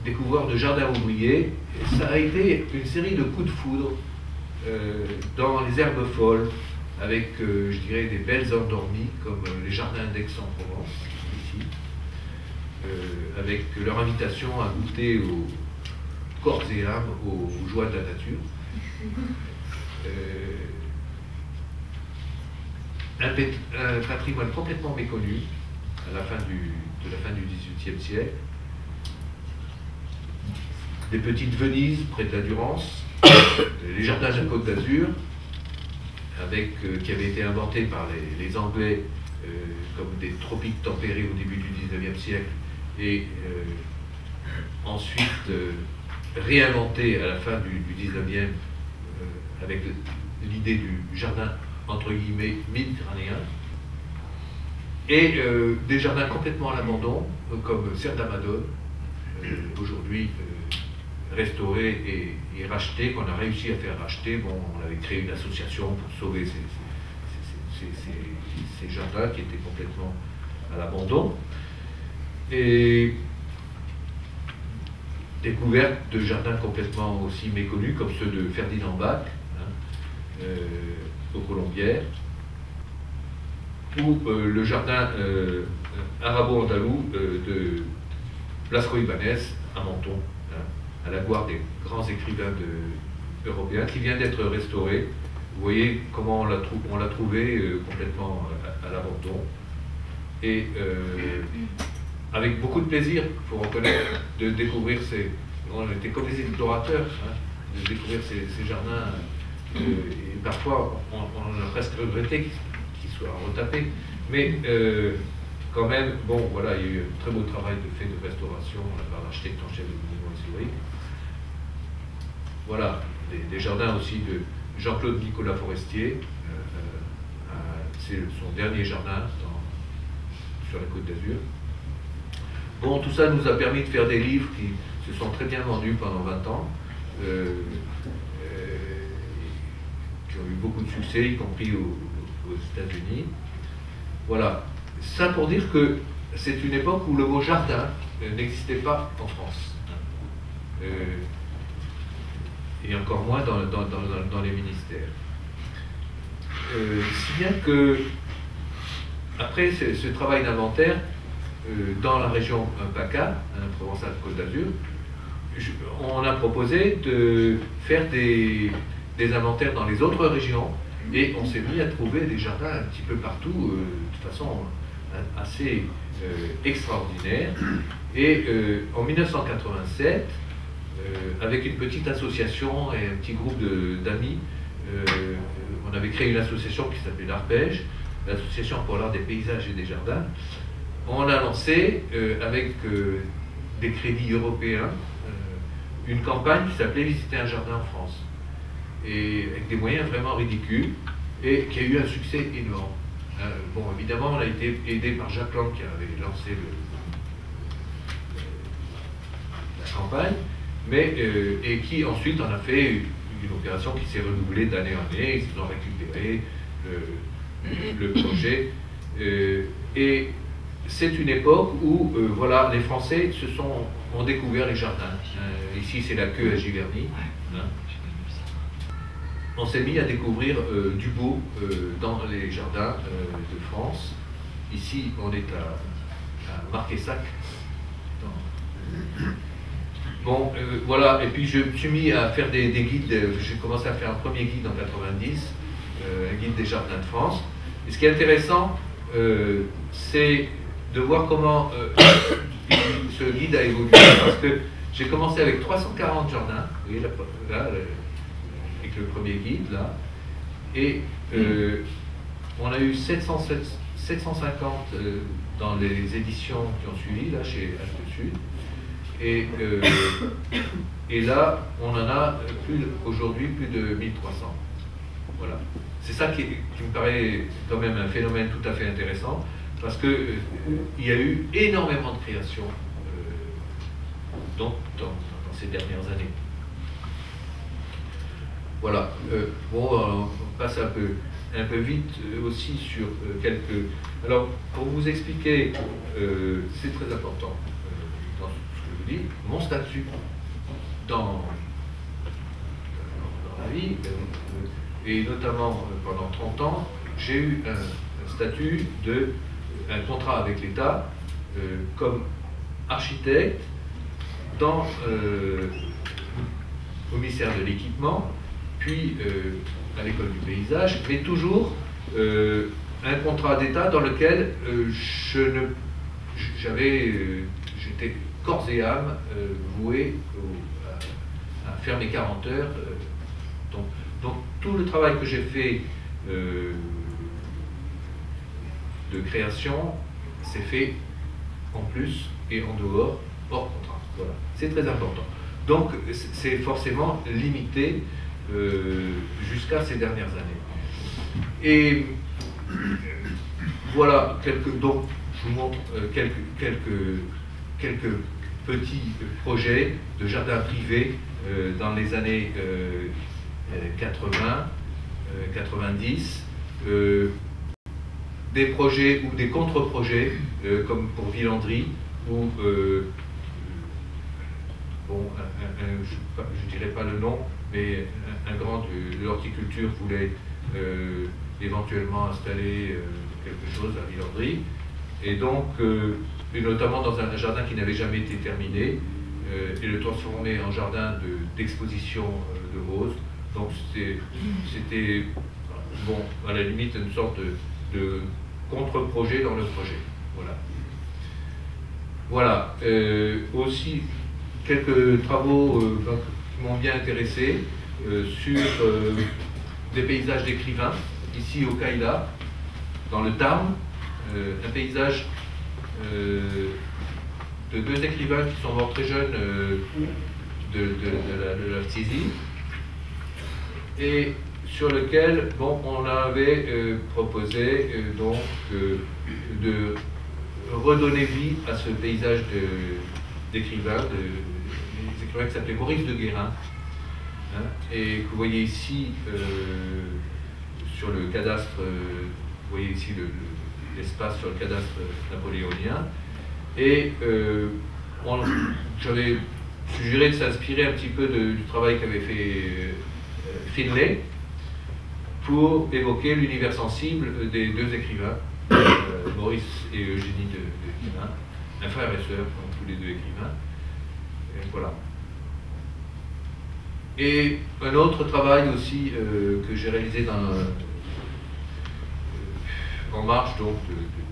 découvreurs de jardins ouvriers, ça a été une série de coups de foudre dans les herbes folles, avec, je dirais, des belles endormies, comme les jardins d'Aix-en-Provence, ici, avec leur invitation à goûter aux corps et âme, aux joies de la nature. Un patrimoine complètement méconnu à la fin de la fin du XVIIIe siècle. Des petites Venises près de la Durance, les jardins de la Côte d'Azur, qui avaient été inventés par les Anglais comme des tropiques tempérés au début du XIXe siècle, et ensuite réinventés à la fin du XIXe avec l'idée du jardin entre guillemets méditerranéen, et des jardins complètement à l'abandon, comme Serre-d'Amadone, aujourd'hui restaurés et rachetés, qu'on a réussi à faire racheter. Bon, on avait créé une association pour sauver ces jardins qui étaient complètement à l'abandon. Et découverte de jardins complètement aussi méconnus, comme ceux de Ferdinand Bach, hein, aux Colombières, ou le jardin arabo-andalou de Blasco Ibáñez à Menton, hein, à la gloire des grands écrivains européens, qui vient d'être restauré. Vous voyez comment on l'a trouvé complètement à l'abandon. Et avec beaucoup de plaisir, il faut reconnaître, de découvrir on était comme des explorateurs, hein, de découvrir ces jardins. Et parfois, on a presque regretté qu'ils soient retapés. Mais quand même, bon, voilà, il y a eu un très beau travail de restauration par l'architecte en chef du monument historique. Voilà, des jardins aussi de Jean-Claude Nicolas Forestier. C'est son dernier jardin sur la Côte d'Azur. Bon, tout ça nous a permis de faire des livres qui se sont très bien vendus pendant 20 ans, qui ont eu beaucoup de succès, y compris aux États-Unis. Voilà. Ça pour dire que c'est une époque où le mot jardin n'existait pas en France. Et encore moins dans les ministères. Si bien que, après ce travail d'inventaire, dans la région PACA, Provence-Alpes-Côte d'Azur, on a proposé de faire des inventaires dans les autres régions, et on s'est mis à trouver des jardins un petit peu partout, de façon assez extraordinaire. Et en 1987, avec une petite association et un petit groupe d'amis, on avait créé une association qui s'appelait l'Arpège, l'association pour l'art des paysages et des jardins. on a lancé, avec des crédits européens, une campagne qui s'appelait Visiter un jardin en France, et avec des moyens vraiment ridicules, et qui a eu un succès énorme. Bon, évidemment, on a été aidé par Jacques Lang qui avait lancé la campagne, mais, et qui ensuite en a fait une opération qui s'est renouvelée d'année en année. Ils ont récupéré le projet. Et c'est une époque où voilà, les Français ont découvert les jardins. Ici, c'est la queue à Giverny. Hein. On s'est mis à découvrir du beau dans les jardins de France. Ici, on est à Marquessac. Bon, voilà, et puis je me suis mis à faire des guides. J'ai commencé à faire un premier guide en 90, un guide des jardins de France. Et ce qui est intéressant, c'est de voir comment ce guide a évolué. Parce que j'ai commencé avec 340 jardins, vous voyez là, avec le premier guide, là, et on a eu 750 dans les éditions qui ont suivi, là, chez Halte Sud, et là, on en a aujourd'hui plus de 1300. Voilà. C'est ça qui me paraît quand même un phénomène tout à fait intéressant, parce qu'il y a eu énormément de créations dans ces dernières années. Voilà. Bon, on passe un peu vite aussi sur quelques... Alors, pour vous expliquer, c'est très important dans ce que je vous dis, mon statut dans la vie, et notamment pendant 30 ans, j'ai eu un statut un contrat avec l'État comme architecte au ministère de l'Équipement, puis à l'école du paysage, mais toujours un contrat d'État dans lequel j'étais corps et âme voué à faire mes 40 heures. Donc tout le travail que j'ai fait de création s'est fait en plus et en dehors, hors contrat. Voilà. C'est très important. Donc c'est forcément limité jusqu'à ces dernières années. Et voilà, donc je vous montre quelques petits projets de jardins privés dans les années 80, 90, des projets ou des contre-projets, comme pour Villandry, où bon, je ne dirais pas le nom, mais un grand de l'horticulture voulait éventuellement installer quelque chose à Villandry, et donc, et notamment dans un jardin qui n'avait jamais été terminé, et le transformer en jardin d'exposition de roses. Donc c'était, bon, à la limite, une sorte de contre-projet dans le projet. Voilà. Voilà. Aussi, quelques travaux qui m'ont bien intéressé sur des paysages d'écrivains, ici au Caïla, dans le Tarn, un paysage de deux écrivains qui sont morts très jeunes de la Tizi, et sur lequel, bon, on avait proposé donc de redonner vie à ce paysage d'écrivains, des écrivains qui s'appelaient Maurice de Guérin, hein, et que vous voyez ici sur le cadastre, vous voyez ici l'espace sur le cadastre napoléonien, et j'avais suggéré de s'inspirer un petit peu du travail qu'avait fait Finlay pour évoquer l'univers sensible des deux écrivains, Maurice et Eugénie de Guérin, un frère et sœur, donc tous les deux écrivains. Et voilà. Et un autre travail aussi que j'ai réalisé en marge donc,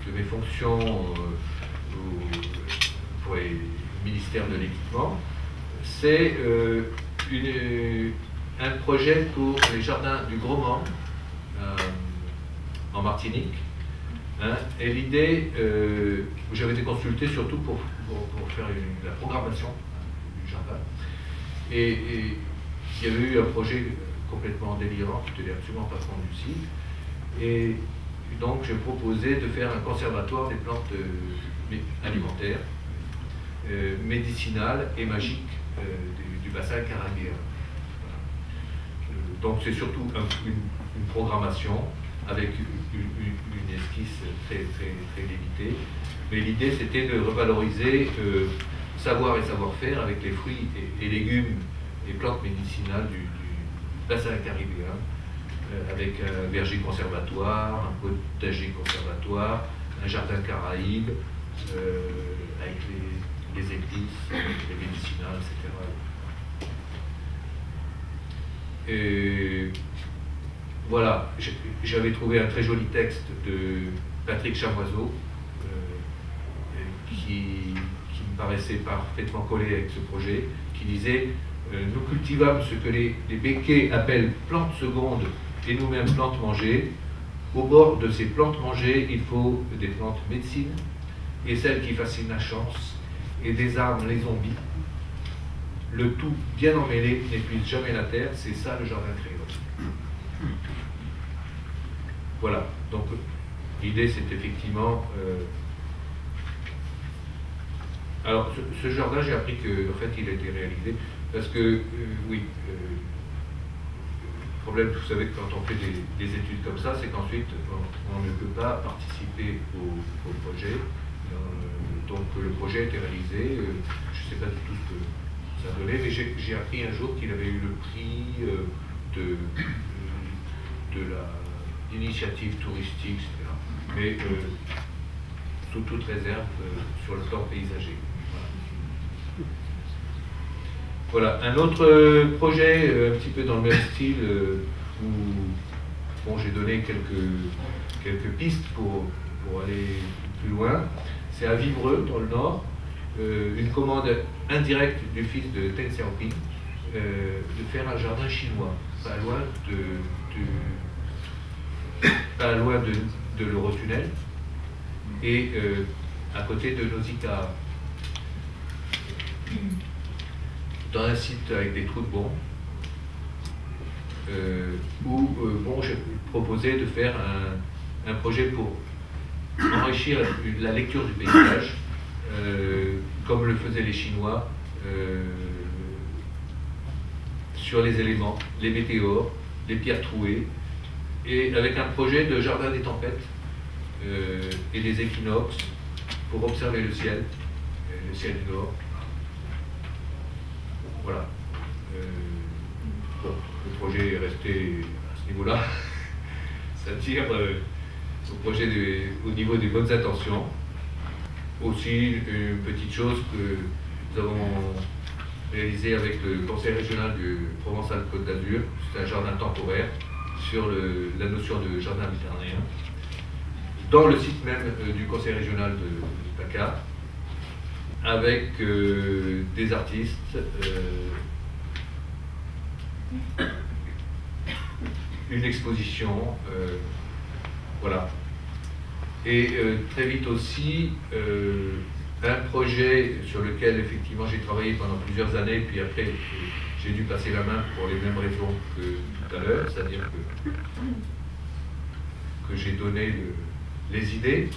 de mes fonctions pour le ministère de l'Équipement, c'est un projet pour les jardins du Gros Mans en Martinique, Hein. Et l'idée, j'avais été consulté surtout pour faire la programmation du jardin. Et il y avait eu un projet complètement délirant qui tenait absolument pas compte du site. Et donc j'ai proposé de faire un conservatoire des plantes alimentaires, médicinales et magiques du bassin caribéen. Donc c'est surtout une programmation avec une esquisse très limitée. Mais l'idée c'était de revaloriser savoir et savoir-faire avec les fruits et légumes et plantes médicinales du bassin caribéen, avec un verger conservatoire, un potager conservatoire, un jardin caraïbe, avec les épices, les médicinales, etc. Et voilà, j'avais trouvé un très joli texte de Patrick Chamoiseau qui me paraissait parfaitement collé avec ce projet, qui disait nous cultivâmes ce que les Becquet appellent plantes secondes et nous-mêmes plantes mangées. Au bord de ces plantes mangées, il faut des plantes médecine et celles qui fascinent la chance et désarment les zombies. Le tout bien emmêlé n'épuise jamais la terre, c'est ça le jardin créole. Voilà, donc l'idée c'est effectivement... alors ce jardin, j'ai appris qu'en fait il a été réalisé parce que, oui, le problème, vous savez, quand on fait des études comme ça, c'est qu'ensuite on ne peut pas participer au projet. Donc le projet a été réalisé, je ne sais pas du tout ce que ça donnait, mais j'ai appris un jour qu'il avait eu le prix de l'initiative touristique, etc. Mais sous toute réserve sur le plan paysager. Voilà, un autre projet un petit peu dans le même style où bon, j'ai donné quelques pistes pour aller plus loin. C'est à Vivreux, dans le Nord, une commande indirecte du fils de Deng Xiaoping de faire un jardin chinois, pas loin de l'Eurotunnel et à côté de Nausicaa. Dans un site avec des trous de bombes, où bon, j'ai proposé de faire un projet pour enrichir la lecture du paysage, comme le faisaient les Chinois, sur les éléments, les météores, les pierres trouées, et avec un projet de jardin des tempêtes et des équinoxes pour observer le ciel du Nord. Voilà. Bon, le projet est resté à ce niveau-là. Ça tire au projet au niveau des bonnes intentions. Aussi, une petite chose que nous avons réalisée avec le conseil régional du Provence-Alpes-Côte d'Azur, c'est un jardin temporaire sur la notion de jardin méditerranéen, dans le site même du conseil régional de PACA, avec des artistes, une exposition, voilà. Et très vite aussi, un projet sur lequel effectivement j'ai travaillé pendant plusieurs années, puis après j'ai dû passer la main pour les mêmes raisons que tout à l'heure, c'est-à-dire que j'ai donné les idées.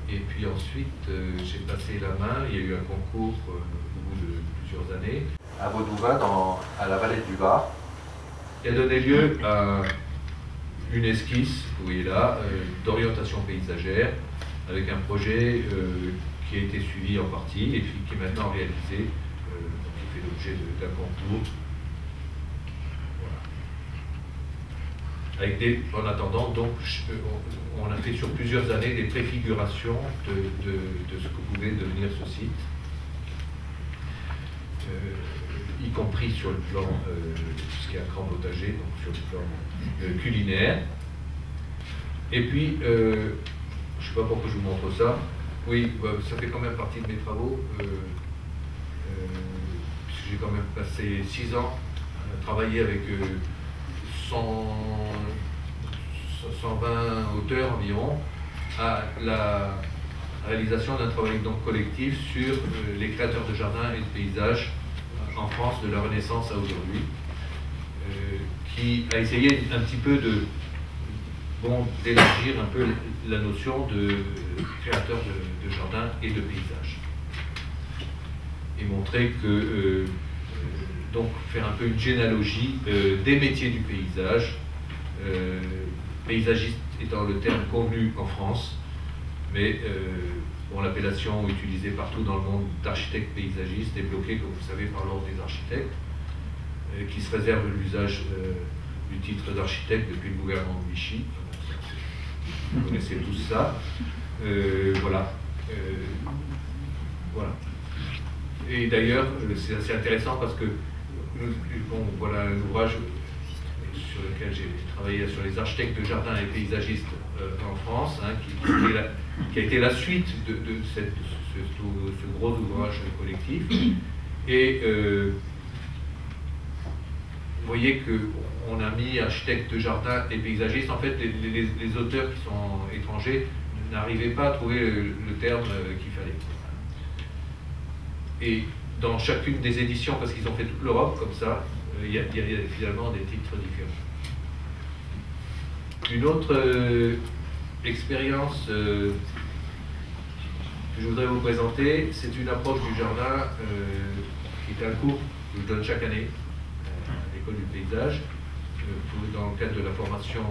Et puis ensuite, j'ai passé la main, il y a eu un concours au bout de plusieurs années, à Vaudouvain, à la Valette du Var, qui a donné lieu à une esquisse, vous voyez là, d'orientation paysagère, avec un projet qui a été suivi en partie et qui est maintenant réalisé, qui fait l'objet d'un concours. En attendant, donc, on a fait sur plusieurs années des préfigurations de ce que pouvait devenir ce site, y compris sur le plan, ce qui est un grand potager, donc sur le plan culinaire. Et puis, je ne sais pas pourquoi je vous montre ça. Oui, ça fait quand même partie de mes travaux, puisque j'ai quand même passé 6 ans à travailler avec 120 auteurs environ, à la réalisation d'un travail donc collectif sur les créateurs de jardins et de paysages en France de la Renaissance à aujourd'hui, qui a essayé un petit peu d'élargir un peu la notion de créateur de jardins et de paysages. Et montrer que, donc faire un peu une généalogie des métiers du paysage, paysagiste étant le terme convenu en France, mais bon, l'appellation utilisée partout dans le monde d'architecte paysagiste est bloquée, comme vous savez, par l'ordre des architectes, qui se réserve l'usage du titre d'architecte depuis le gouvernement de Vichy. Vous connaissez tous ça. Voilà. Voilà. Et d'ailleurs, c'est assez intéressant parce que, bon, voilà un ouvrage sur lequel j'ai travaillé sur les architectes de jardins et paysagistes en France, hein, qui a été la suite de ce gros ouvrage collectif. Et vous voyez qu'on a mis architectes de jardin et paysagistes. En fait, les auteurs qui sont étrangers n'arrivaient pas à trouver le terme qu'il fallait. Et dans chacune des éditions, parce qu'ils ont fait toute l'Europe comme ça, il y a finalement des titres différents. Une autre expérience que je voudrais vous présenter, c'est une approche du jardin qui est un cours que je donne chaque année à l'école du paysage, dans le cadre de la formation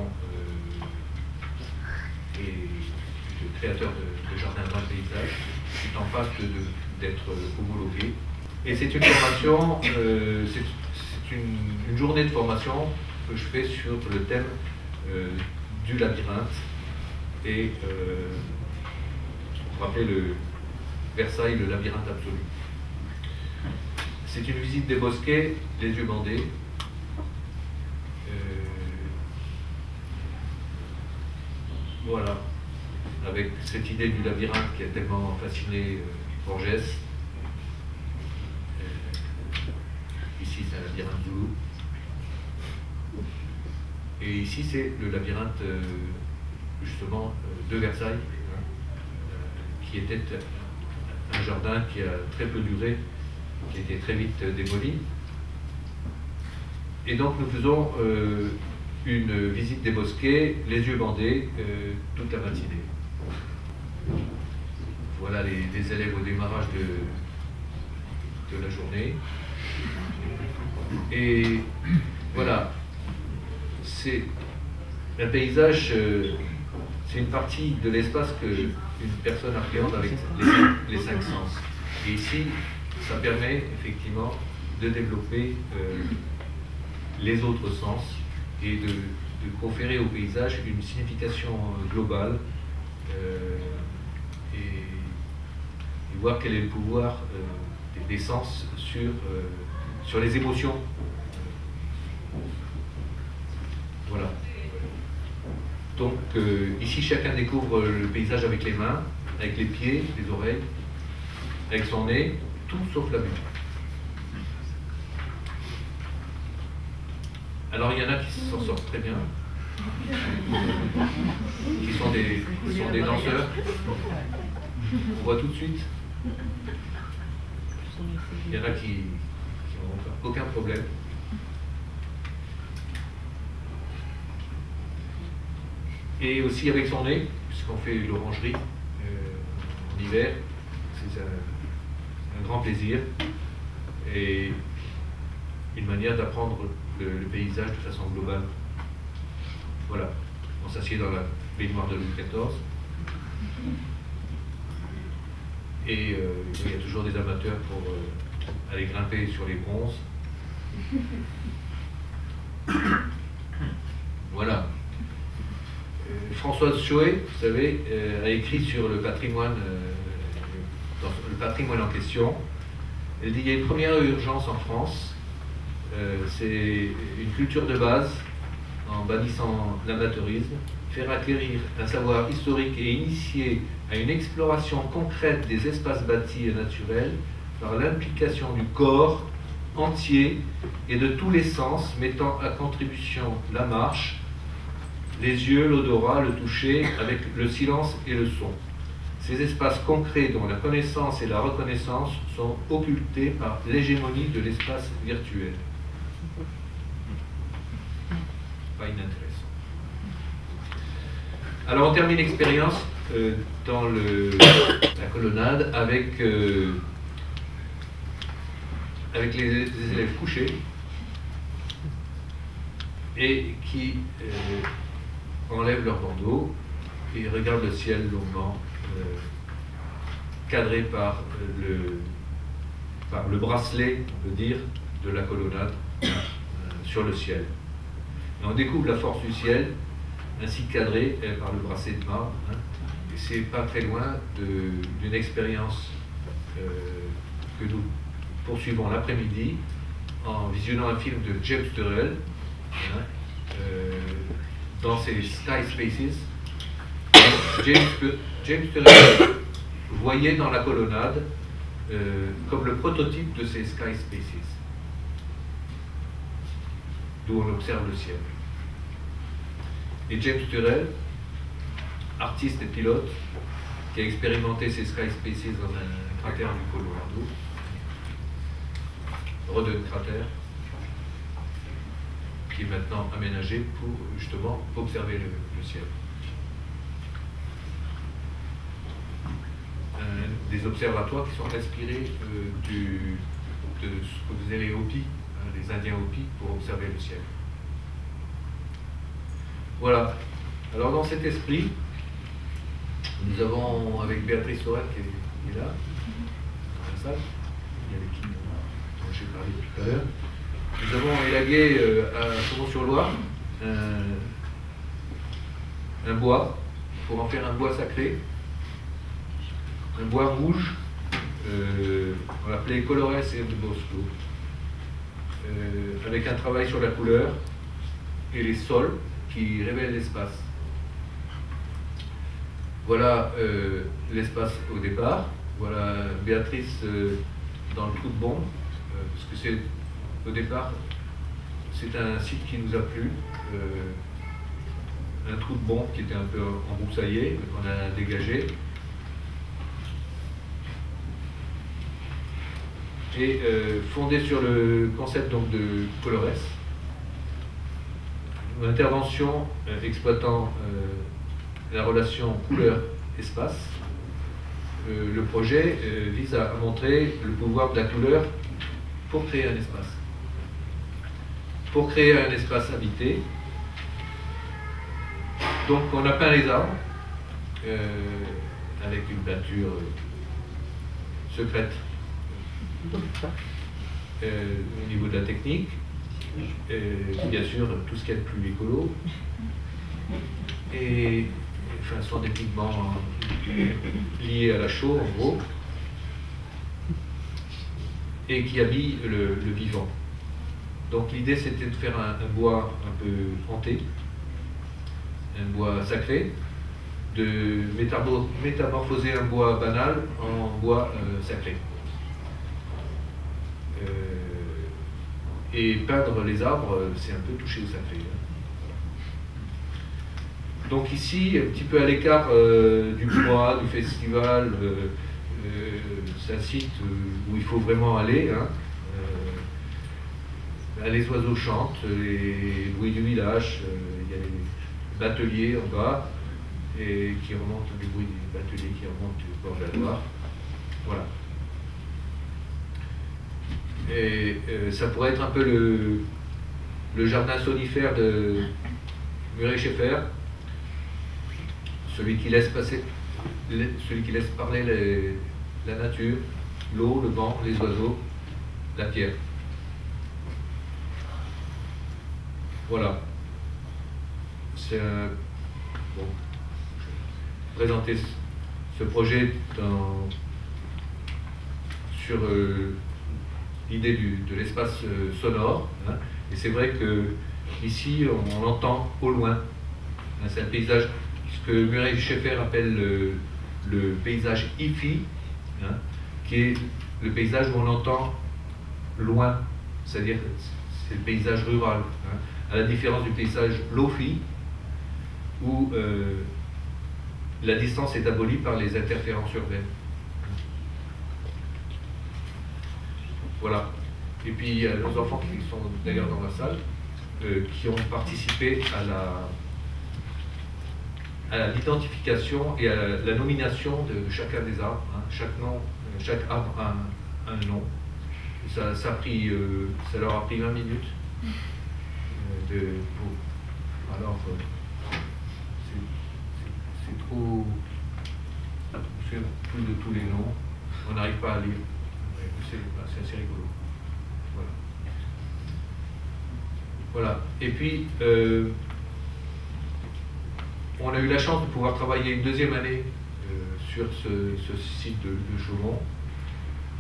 et de créateur de jardin dans le paysage, qui est en passe d'être homologué. Et c'est une formation, c'est une journée de formation que je fais sur le thème du labyrinthe. Et vous rappelez Versailles, le labyrinthe absolu. C'est une visite des bosquets, les yeux bandés. Voilà, avec cette idée du labyrinthe qui a tellement fasciné Borges. Ici, c'est un labyrinthe zoulou. Et ici, c'est le labyrinthe, justement, de Versailles, qui était un jardin qui a très peu duré, qui a été très vite démoli. Et donc, nous faisons une visite des bosquets, les yeux bandés, toute la matinée. Voilà les élèves au démarrage de la journée. Et voilà, c'est un paysage, c'est une partie de l'espace qu'une personne appréhende avec les cinq sens. Et ici, ça permet effectivement de développer les autres sens et de conférer au paysage une signification globale et voir quel est le pouvoir des sens sur les émotions. Voilà. Donc ici, chacun découvre le paysage avec les mains, avec les pieds, les oreilles, avec son nez, tout sauf la vue. Alors il y en a qui s'en sortent très bien, qui sont des danseurs. On voit tout de suite. Il y en a qui n'ont aucun problème. Et aussi avec son nez, puisqu'on fait l'orangerie en hiver, c'est un grand plaisir et une manière d'apprendre le paysage de façon globale. Voilà, on s'assied dans la baignoire de Louis XIV. Et il y a toujours des amateurs pour aller grimper sur les bronzes. Voilà. Françoise Choé, vous savez, a écrit sur le patrimoine en question. Elle dit qu'il y a une première urgence en France, c'est une culture de base, en bannissant l'amateurisme, faire acquérir un savoir historique et initier à une exploration concrète des espaces bâtis et naturels par l'implication du corps entier et de tous les sens, mettant à contribution la marche, les yeux, l'odorat, le toucher, avec le silence et le son. Ces espaces concrets dont la connaissance et la reconnaissance sont occultés par l'hégémonie de l'espace virtuel. Pas inintéressant. Alors on termine l'expérience dans la colonnade avec les élèves couchés et qui enlèvent leur bandeau et regardent le ciel longuement, cadré par le bracelet, on peut dire, de la colonnade sur le ciel. Et on découvre la force du ciel, ainsi cadré par le bracelet de marbre. Et c'est pas très loin d'une expérience que nous poursuivons l'après-midi en visionnant un film de James Turrell dans ses Sky Spaces. James Turrell voyait dans la colonnade comme le prototype de ces Sky Spaces, d'où on observe le ciel. Et James Turrell, artiste et pilote, qui a expérimenté ces Sky Spaces dans un cratère du Colorado, Roden Crater, qui est maintenant aménagé pour justement observer le ciel. Des observatoires qui sont inspirés de ce que faisaient les Hopis, les Indiens Hopis, pour observer le ciel. Voilà. Alors dans cet esprit, nous avons, avec Béatrice Sorel qui est là, dans la salle, il y a l'équipe dont j'ai parlé tout à l'heure, nous avons élagué à Chaumont-sur-Loire un bois, pour en faire un bois sacré, un bois rouge, on l'appelait Colores et de Bosco, avec un travail sur la couleur et les sols qui révèlent l'espace. Voilà l'espace au départ, voilà Béatrice dans le trou de bombe, parce que c'est au départ, c'est un site qui nous a plu, un trou de bombe qui était un peu embroussaillé, mais qu'on a dégagé. Et fondé sur le concept donc de Colores, une intervention exploitant la relation couleur-espace. Le projet vise à montrer le pouvoir de la couleur pour créer un espace. Pour créer un espace habité. Donc on a peint les arbres avec une peinture secrète au niveau de la technique, bien sûr tout ce qu'il y a de plus écolo, et enfin, ce sont des pigments liés à la chaux en gros, et qui habillent le vivant. Donc l'idée c'était de faire un bois un peu hanté, un bois sacré, de métamorphoser un bois banal en bois sacré. Et peindre les arbres, c'est un peu toucher au sacré. Donc ici, un petit peu à l'écart du bois, du festival, c'est un site où il faut vraiment aller. Les oiseaux chantent, les bruits du village, il y a des bateliers en bas, et qui remontent, des bruits des bateliers qui remontent du bord de la Loire. Voilà. Et ça pourrait être un peu le jardin sonifère de Murray Schaeffer, celui qui laisse parler la nature, l'eau, le vent, les oiseaux, la pierre. Voilà. C'est bon, je vais présenter ce projet sur l'idée de l'espace sonore. Et c'est vrai que ici on entend au loin. C'est un paysage, ce que Murray Schaeffer appelle le paysage hi-fi, qui est le paysage où on entend loin, c'est-à-dire c'est le paysage rural. À la différence du paysage lo-fi, où la distance est abolie par les interférences urbaines. Voilà. Et puis il y a nos enfants qui sont d'ailleurs dans la salle, qui ont participé à l'identification et à la nomination de chacun des arbres. Hein. Chaque arbre a un nom. Ça leur a pris 20 minutes. Alors, c'est trop... Je ne me souviens plus de tous les noms. On n'arrive pas à lire. C'est assez rigolo. Voilà. Et puis, on a eu la chance de pouvoir travailler une deuxième année sur ce site de Chaumont,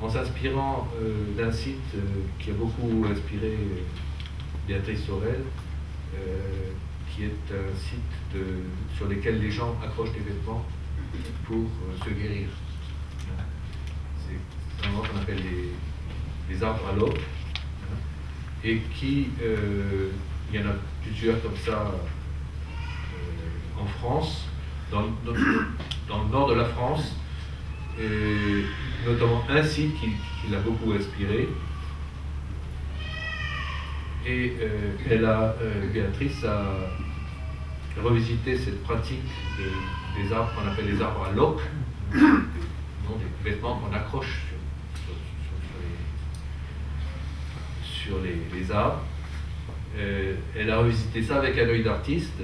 en s'inspirant d'un site qui a beaucoup inspiré Béatrice Sorel, qui est un site sur lequel les gens accrochent des vêtements pour se guérir. C'est vraiment ce qu'on appelle les arbres à l'eau, et qui, il y en a plusieurs comme ça en France, dans le nord de la France, notamment un site qui l'a beaucoup inspiré. Et Béatrice a revisité cette pratique des arbres qu'on appelle les arbres à loques, des vêtements qu'on accroche sur les arbres. Elle a revisité ça avec un œil d'artiste.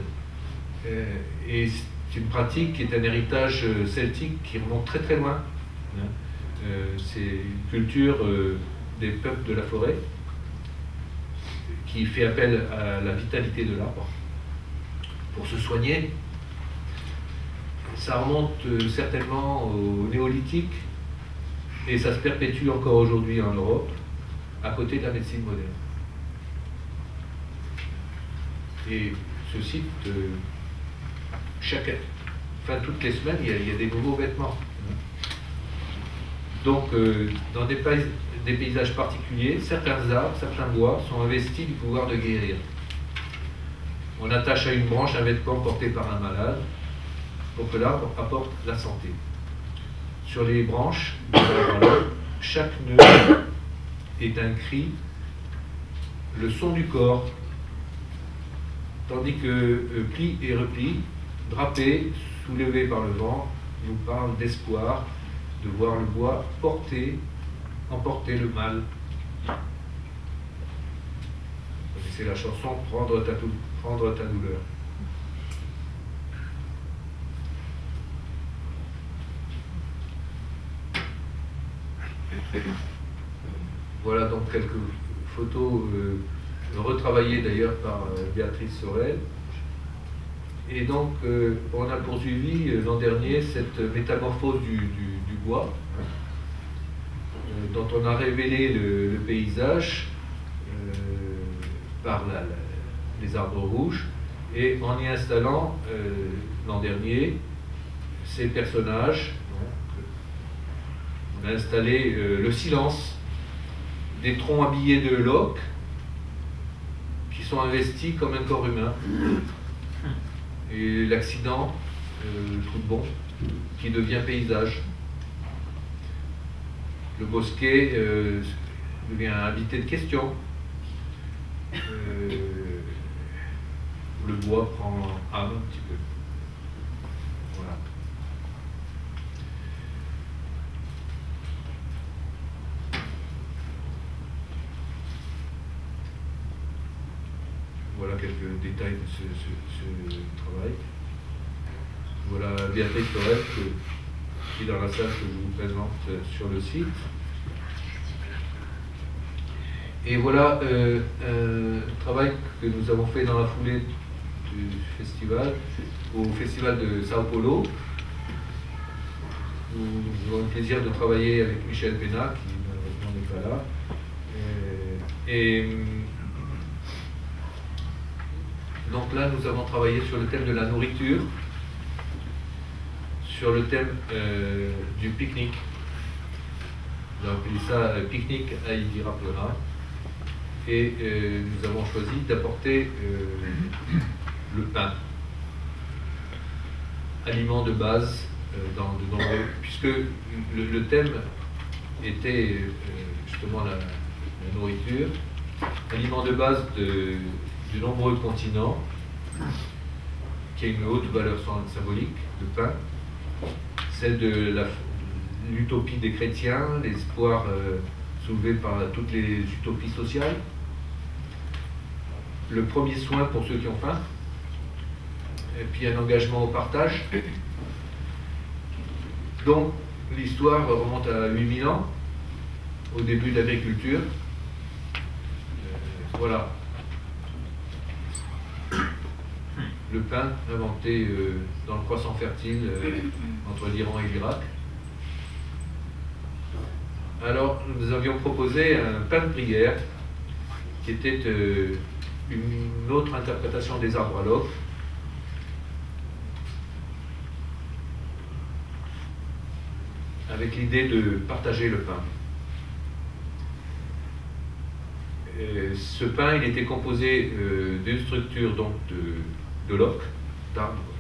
Et c'est une pratique qui est un héritage celtique qui remonte très très loin. C'est une culture des peuples de la forêt qui fait appel à la vitalité de l'arbre pour se soigner. Ça remonte certainement au néolithique et ça se perpétue encore aujourd'hui en Europe, à côté de la médecine moderne. Et ce site, toutes les semaines, il y a des nouveaux vêtements. Donc, dans des paysages particuliers, certains arbres, certains bois sont investis du pouvoir de guérir. On attache à une branche un vêtement porté par un malade pour que l'arbre apporte la santé. Sur les branches, chaque nœud est un cri, le son du corps, tandis que pli et repli, drapé, soulevé par le vent, nous parle d'espoir, de voir le bois emporter le mal. C'est la chanson « Prendre ta douleur ». Voilà donc quelques photos retravaillées d'ailleurs par Béatrice Sorel. Et donc on a poursuivi l'an dernier cette métamorphose du bois, dont on a révélé le paysage par les arbres rouges, et en y installant l'an dernier ces personnages. On a installé le silence des troncs habillés de loques qui sont investis comme un corps humain, et l'accident, tout bon, qui devient paysage. Le bosquet devient habité de questions. Le bois prend âme un petit peu. Voilà. Voilà quelques détails de ce travail. Voilà Béatrice Sorel qui est dans la salle que je vous présente sur le site. Et voilà un travail que nous avons fait dans la foulée du festival, au festival de Sao Paulo, où nous avons le plaisir de travailler avec Michel Pena, qui malheureusement n'est pas là. Donc là, nous avons travaillé sur le thème de la nourriture, sur le thème du pique-nique. Nous avons appelé ça pique-nique à Ibirapora. Et nous avons choisi d'apporter le pain. aliments de base dans de nombreux, puisque le thème était justement la nourriture, aliments de base de nombreux continents, qui a une haute valeur symbolique, le pain, celle de l'utopie des chrétiens, l'espoir soulevé par toutes les utopies sociales, le premier soin pour ceux qui ont faim, et puis un engagement au partage. Donc l'histoire remonte à 8000 ans, au début de l'agriculture. Voilà. Le pain inventé dans le croissant fertile entre l'Iran et l'Irak. Alors nous avions proposé un pain de prière qui était une autre interprétation des arbres à l'oc, avec l'idée de partager le pain. Ce pain, il était composé d'une structure donc de loques,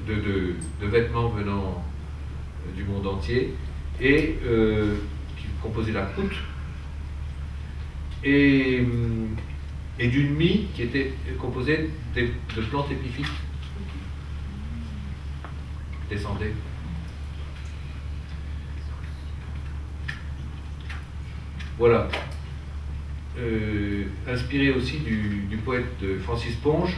de vêtements venant du monde entier, et qui composait la croûte, et d'une mie qui était composée de plantes épiphytes. Descendez. Voilà. Inspiré aussi du poète Francis Ponge,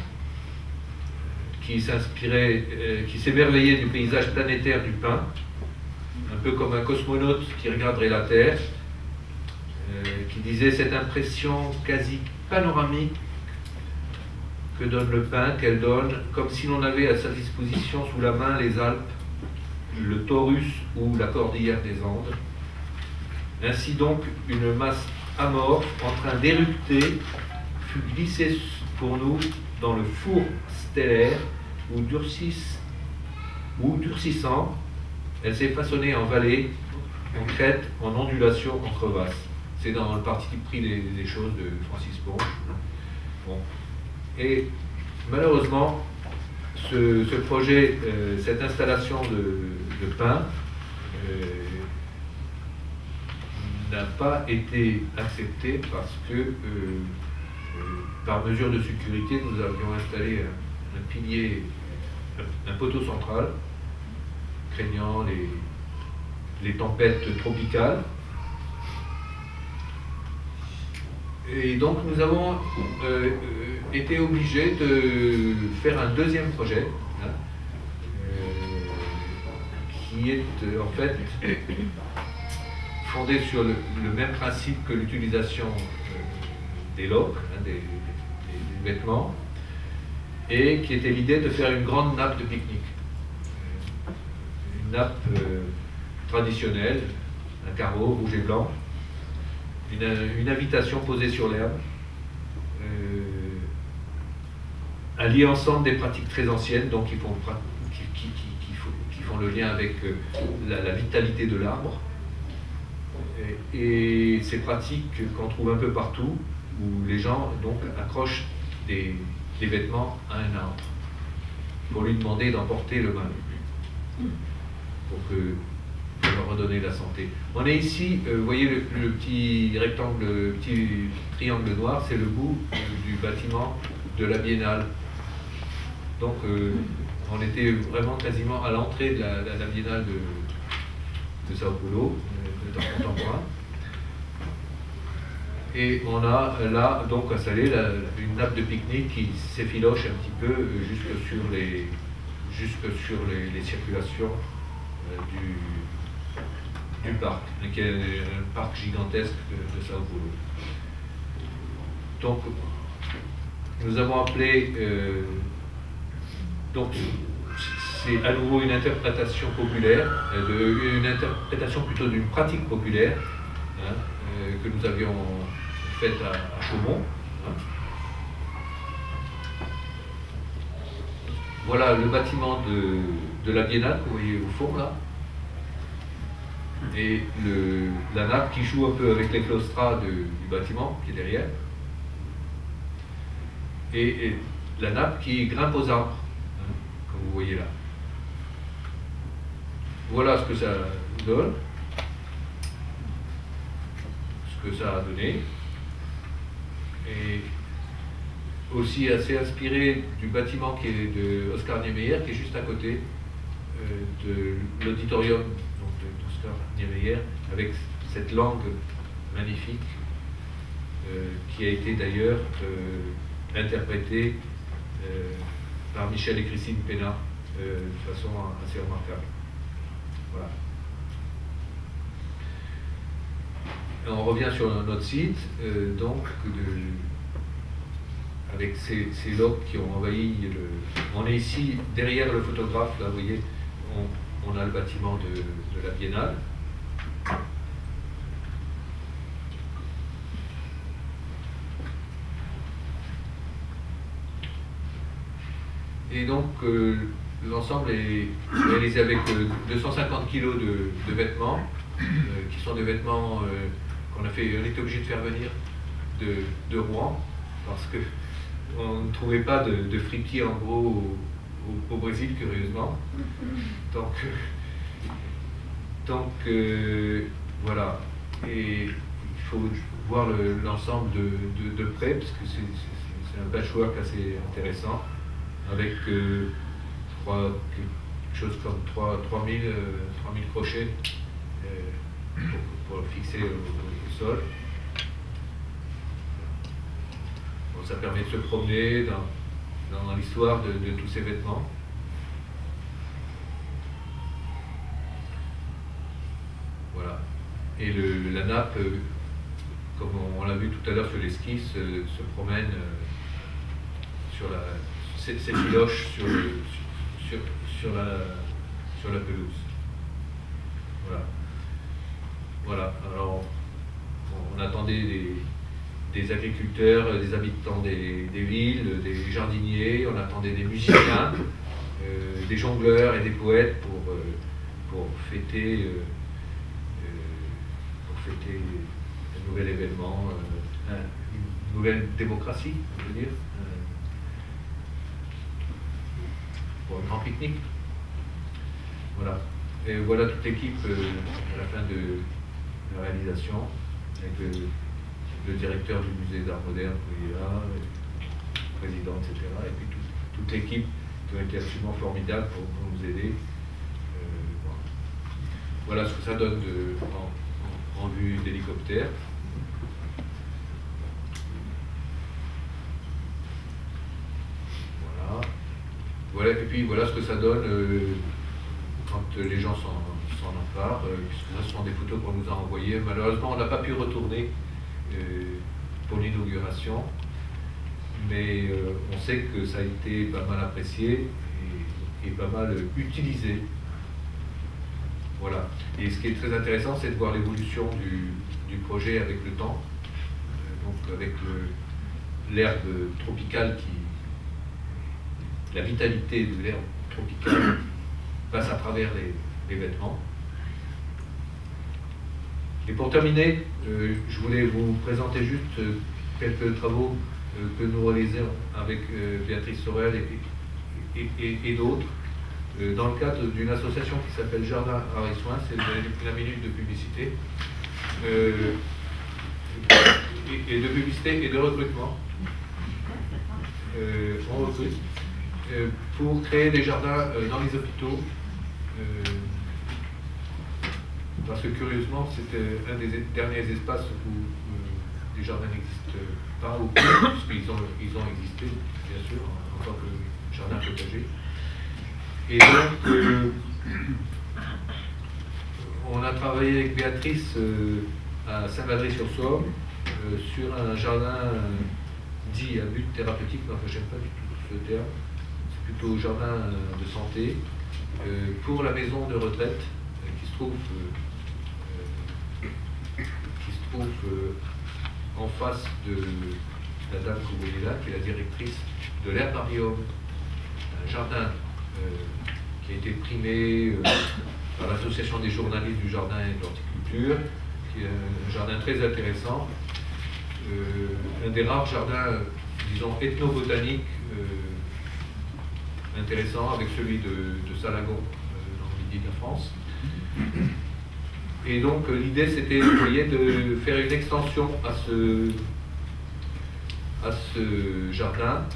qui s'émerveillait du paysage planétaire du pain, un peu comme un cosmonaute qui regarderait la Terre, qui disait cette impression quasi panoramique que donne le pain, qu'elle donne, comme si l'on avait à sa disposition sous la main les Alpes, le Taurus ou la cordillère des Andes. Ainsi donc, une masse amorphe en train d'éructer fut glissée pour nous dans le four stellaire où durcissant, elle s'est façonnée en vallée, en crête, en ondulation, en crevasse. C'est dans le parti pris des choses de Francis Ponge. Bon. Et malheureusement, ce projet, cette installation de pain, n'a pas été accepté parce que, par mesure de sécurité, nous avions installé un pilier, un poteau central, craignant les tempêtes tropicales. Et donc nous avons été obligés de faire un deuxième projet, hein, qui est en fait fondé sur le même principe que l'utilisation des loques, hein, des vêtements, et qui était l'idée de faire une grande nappe de pique-nique. Une nappe traditionnelle, un carreau rouge et blanc, une invitation posée sur l'herbe, un lien ensemble des pratiques très anciennes, donc qui font le lien avec la vitalité de l'arbre, et ces pratiques qu'on trouve un peu partout, où les gens donc accrochent des vêtements à un arbre pour lui demander d'emporter le mal, pour leur redonner la santé. On est ici, vous voyez le petit rectangle, le petit triangle noir, c'est le bout du bâtiment de la Biennale. Donc on était vraiment quasiment à l'entrée de la Biennale de Sao Paulo, de temps contemporain. Et on a là donc installé une nappe de pique-nique qui s'effiloche un petit peu jusque sur les circulations du parc, qui est un parc gigantesque de Sao Paulo. Donc nous avons appelé, donc c'est à nouveau une interprétation populaire, une interprétation plutôt d'une pratique populaire, hein, que nous avions faite à Chaumont. Hein. Voilà le bâtiment de la Biennale que vous voyez au fond là, et la nappe qui joue un peu avec les claustras du bâtiment qui est derrière, et la nappe qui grimpe aux arbres, hein, comme vous voyez là. voilà ce que ça donne, ce que ça a donné, et aussi assez inspiré du bâtiment qui est de Oscar Niemeyer, qui est juste à côté de l'auditorium d'Oscar Niemeyer, avec cette langue magnifique qui a été d'ailleurs interprétée par Michel et Christine Pénat de façon assez remarquable. Voilà. Et on revient sur notre site, donc avec ces logs qui ont envahi On est ici derrière le photographe, là vous voyez, on a le bâtiment de la Biennale. Et donc l'ensemble est réalisé avec 250 kg de vêtements, qui sont des vêtements on était obligé de faire venir de Rouen, parce que on ne trouvait pas de fripier en gros au Brésil, curieusement. Donc voilà. Et il faut voir l'ensemble de près, parce que c'est un patchwork assez intéressant, avec quelque chose comme 3000 crochets pour le fixer au sol. Bon, ça permet de se promener dans l'histoire de tous ces vêtements. Voilà. Et la nappe, comme on l'a vu tout à l'heure sur l'esquisse, se promène sur cette filoche sur la pelouse. Voilà. Voilà. Alors, on attendait des agriculteurs, des habitants des villes, des jardiniers, on attendait des musiciens, des jongleurs et des poètes pour fêter un nouvel événement, une nouvelle démocratie, on peut dire, pour un grand pique-nique. Voilà. Et voilà toute l'équipe à la fin de la réalisation, avec le directeur du musée d'art moderne qui est là, le président, etc. Et puis toute l'équipe qui a été absolument formidable pour nous aider. Voilà ce que ça donne en vue d'hélicoptère. Voilà. Et puis voilà ce que ça donne quand les gens s'en emparent, puisque ce sont des photos qu'on nous a envoyées. Malheureusement, on n'a pas pu retourner pour l'inauguration, mais on sait que ça a été pas mal apprécié et pas mal utilisé. Voilà. Et ce qui est très intéressant, c'est de voir l'évolution du projet avec le temps, donc avec l'herbe tropicale la vitalité de l'herbe tropicale passe à travers les vêtements. Et pour terminer, je voulais vous présenter juste quelques travaux que nous réalisons avec Béatrice Sorel et d'autres, dans le cadre d'une association qui s'appelle Jardin Art et Soins. C'est la minute de publicité, et de publicité et de recrutement. On recrute pour créer des jardins dans les hôpitaux, parce que curieusement c'était un des derniers espaces où les jardins n'existent pas, ou puisqu'ils ont existé bien sûr en tant que jardin potager. Et donc on a travaillé avec Béatrice à Saint-Valery-sur-Somme sur un jardin dit à but thérapeutique, mais enfin j'aime pas du tout ce terme, c'est plutôt jardin de santé, pour la maison de retraite qui se trouve en face de la dame que vous voyez là, qui est la directrice de l'herbarium, un jardin qui a été primé par l'association des journalistes du jardin et de l'horticulture, qui est un jardin très intéressant, un des rares jardins, disons, ethnobotaniques intéressants, avec celui de Salagon dans le midi de la France. Et donc l'idée c'était, vous voyez, de faire une extension à ce jardin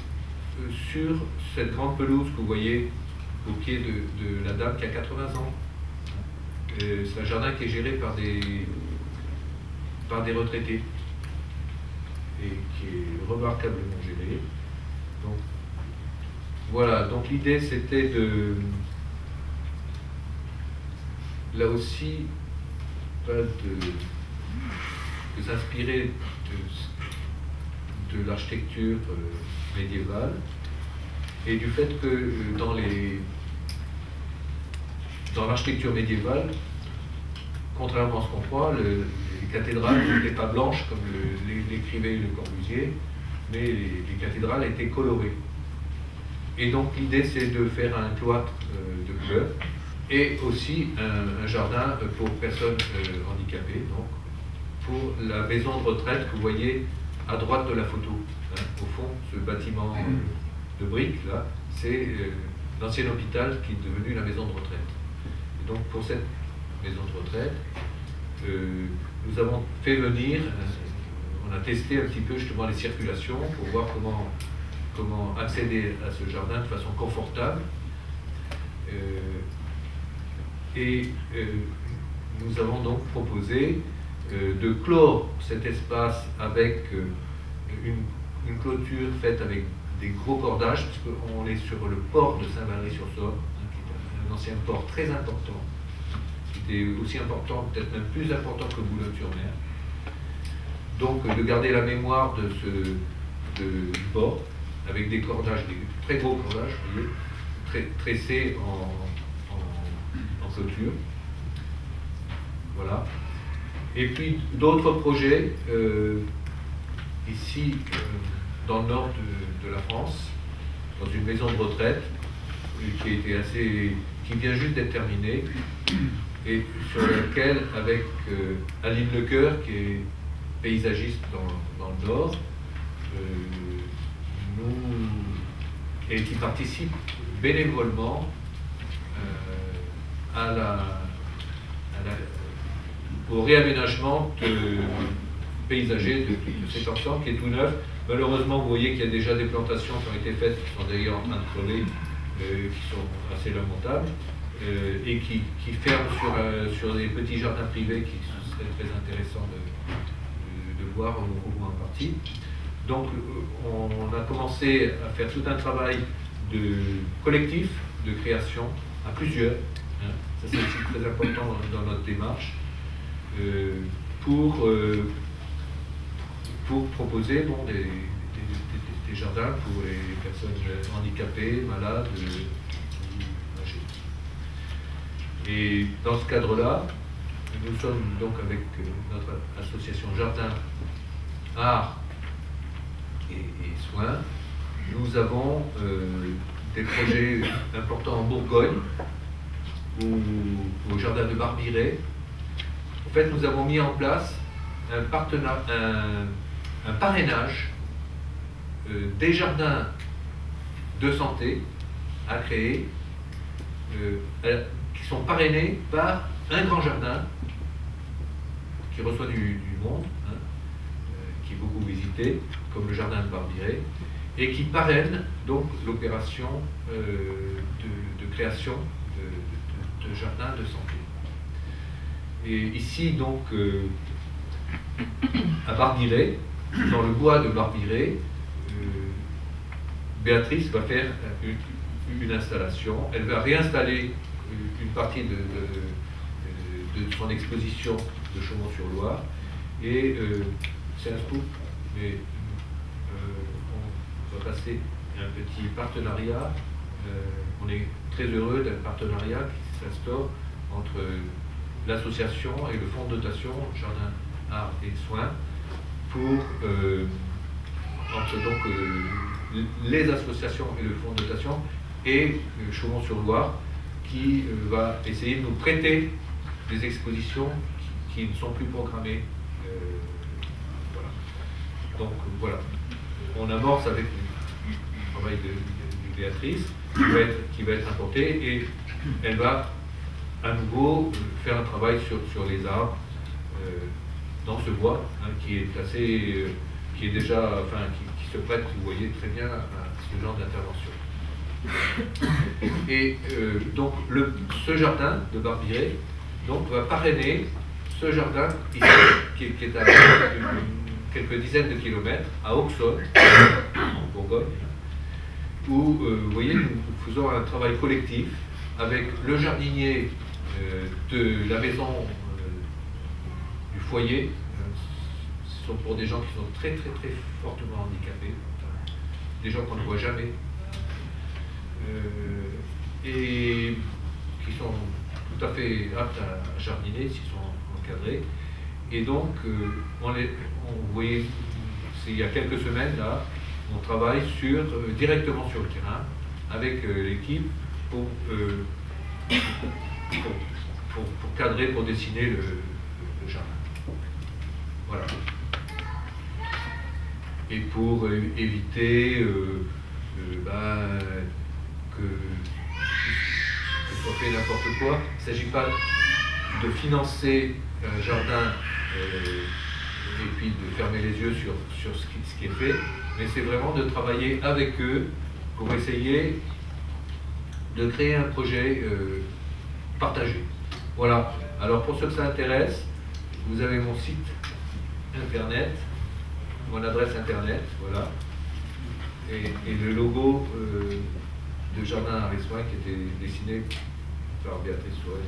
sur cette grande pelouse que vous voyez au pied de la dame qui a 80 ans. C'est un jardin qui est géré par des retraités et qui est remarquablement géré. Donc, voilà, donc l'idée c'était là aussi de s'inspirer de l'architecture médiévale et du fait que dans l'architecture médiévale, contrairement à ce qu'on croit, les cathédrales n'étaient pas blanches comme l'écrivait Le Corbusier, mais les cathédrales étaient colorées. Et donc l'idée c'est de faire un cloître de couleur et aussi un jardin pour personnes handicapées, donc pour la maison de retraite que vous voyez à droite de la photo. Hein. Au fond, ce bâtiment de briques là, c'est l'ancien hôpital qui est devenu la maison de retraite. Et donc pour cette maison de retraite, nous avons fait venir, on a testé un petit peu justement les circulations pour voir comment accéder à ce jardin de façon confortable. Nous avons donc proposé de clore cet espace avec une clôture faite avec des gros cordages, puisqu'on est sur le port de Saint-Valery-sur-Sorgue, qui est un ancien port très important, qui était aussi important, peut-être même plus important que Boulogne-sur-Mer. Donc de garder la mémoire de du port, avec des cordages, des très gros cordages, vous voyez, tressés en clôture. Voilà. Et puis d'autres projets, ici, dans le nord de la France, dans une maison de retraite, qui vient juste d'être terminée, et sur laquelle, avec Aline Lecoeur, qui est paysagiste dans le nord, et qui participe bénévolement au réaménagement paysager de cet ensemble qui est tout neuf. Malheureusement, vous voyez qu'il y a déjà des plantations qui ont été faites, qui sont d'ailleurs en train de crever, qui sont assez lamentables, et qui ferment sur des petits jardins privés qui seraient très intéressants de voir au moins en partie. Donc on a commencé à faire tout un travail de collectif, de création, à plusieurs. Hein. Ça c'est aussi très important dans notre démarche, pour proposer des jardins pour les personnes handicapées, malades ou âgées. Et dans ce cadre-là, nous sommes donc avec notre association Jardin, Art et Soins. Nous avons des projets importants en Bourgogne, au jardin de Barbiret. En fait, nous avons mis en place un parrainage des jardins de santé à créer, qui sont parrainés par un grand jardin qui reçoit du monde, hein, qui est beaucoup visité, comme le jardin de Barbiret, et qui parraine donc l'opération de création de jardins de santé. Et ici, donc, à Barbiret, dans le bois de Barbiret, Béatrice va faire une installation. Elle va réinstaller une partie de son exposition de Chaumont-sur-Loire. Et c'est un scoop, mais on va passer à un petit partenariat. On est très heureux d'un partenariat qui s'instaure entre l'association et le fonds de dotation Jardin, Art et Soins pour entre donc les associations et le fonds de dotation et Chaumont-sur-Loire qui va essayer de nous prêter des expositions qui ne sont plus programmées. Voilà. Donc voilà, on amorce avec le travail de Béatrice qui va être importé et elle va à nouveau faire un travail sur les arbres dans ce bois, hein, qui est assez, qui est déjà, enfin, qui se prête, vous voyez très bien, à ce genre d'intervention. Et donc ce jardin de Barbiré donc, va parrainer ce jardin ici, qui est à quelques dizaines de kilomètres, à Auxonne, en Bourgogne, où, vous voyez, nous faisons un travail collectif avec le jardinier de la maison du foyer. Ce sont pour des gens qui sont très fortement handicapés, des gens qu'on ne voit jamais, et qui sont tout à fait aptes à jardiner s'ils sont encadrés. Et donc, vous voyez, c'est il y a quelques semaines, là, on travaille directement sur le terrain avec l'équipe pour cadrer, pour dessiner le jardin. Voilà. Et pour éviter que soit fait n'importe quoi. Il ne s'agit pas de financer un jardin et puis de fermer les yeux sur ce qui est fait, mais c'est vraiment de travailler avec eux pour essayer de créer un projet partagé. Voilà. Alors pour ceux que ça intéresse, vous avez mon site internet, mon adresse internet, voilà, et le logo de Jardin à Ressoin qui était dessiné par Béatrice Soel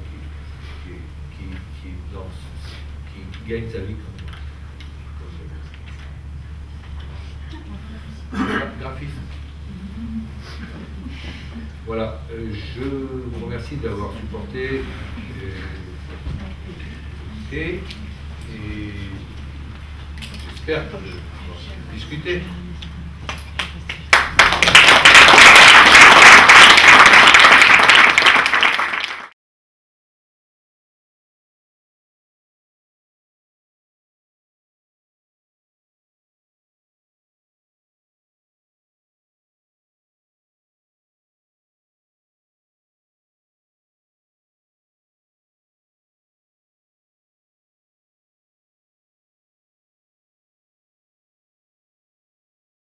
qui gagne sa vie comme graphiste. Voilà, je vous remercie d'avoir supporté et j'espère discuter.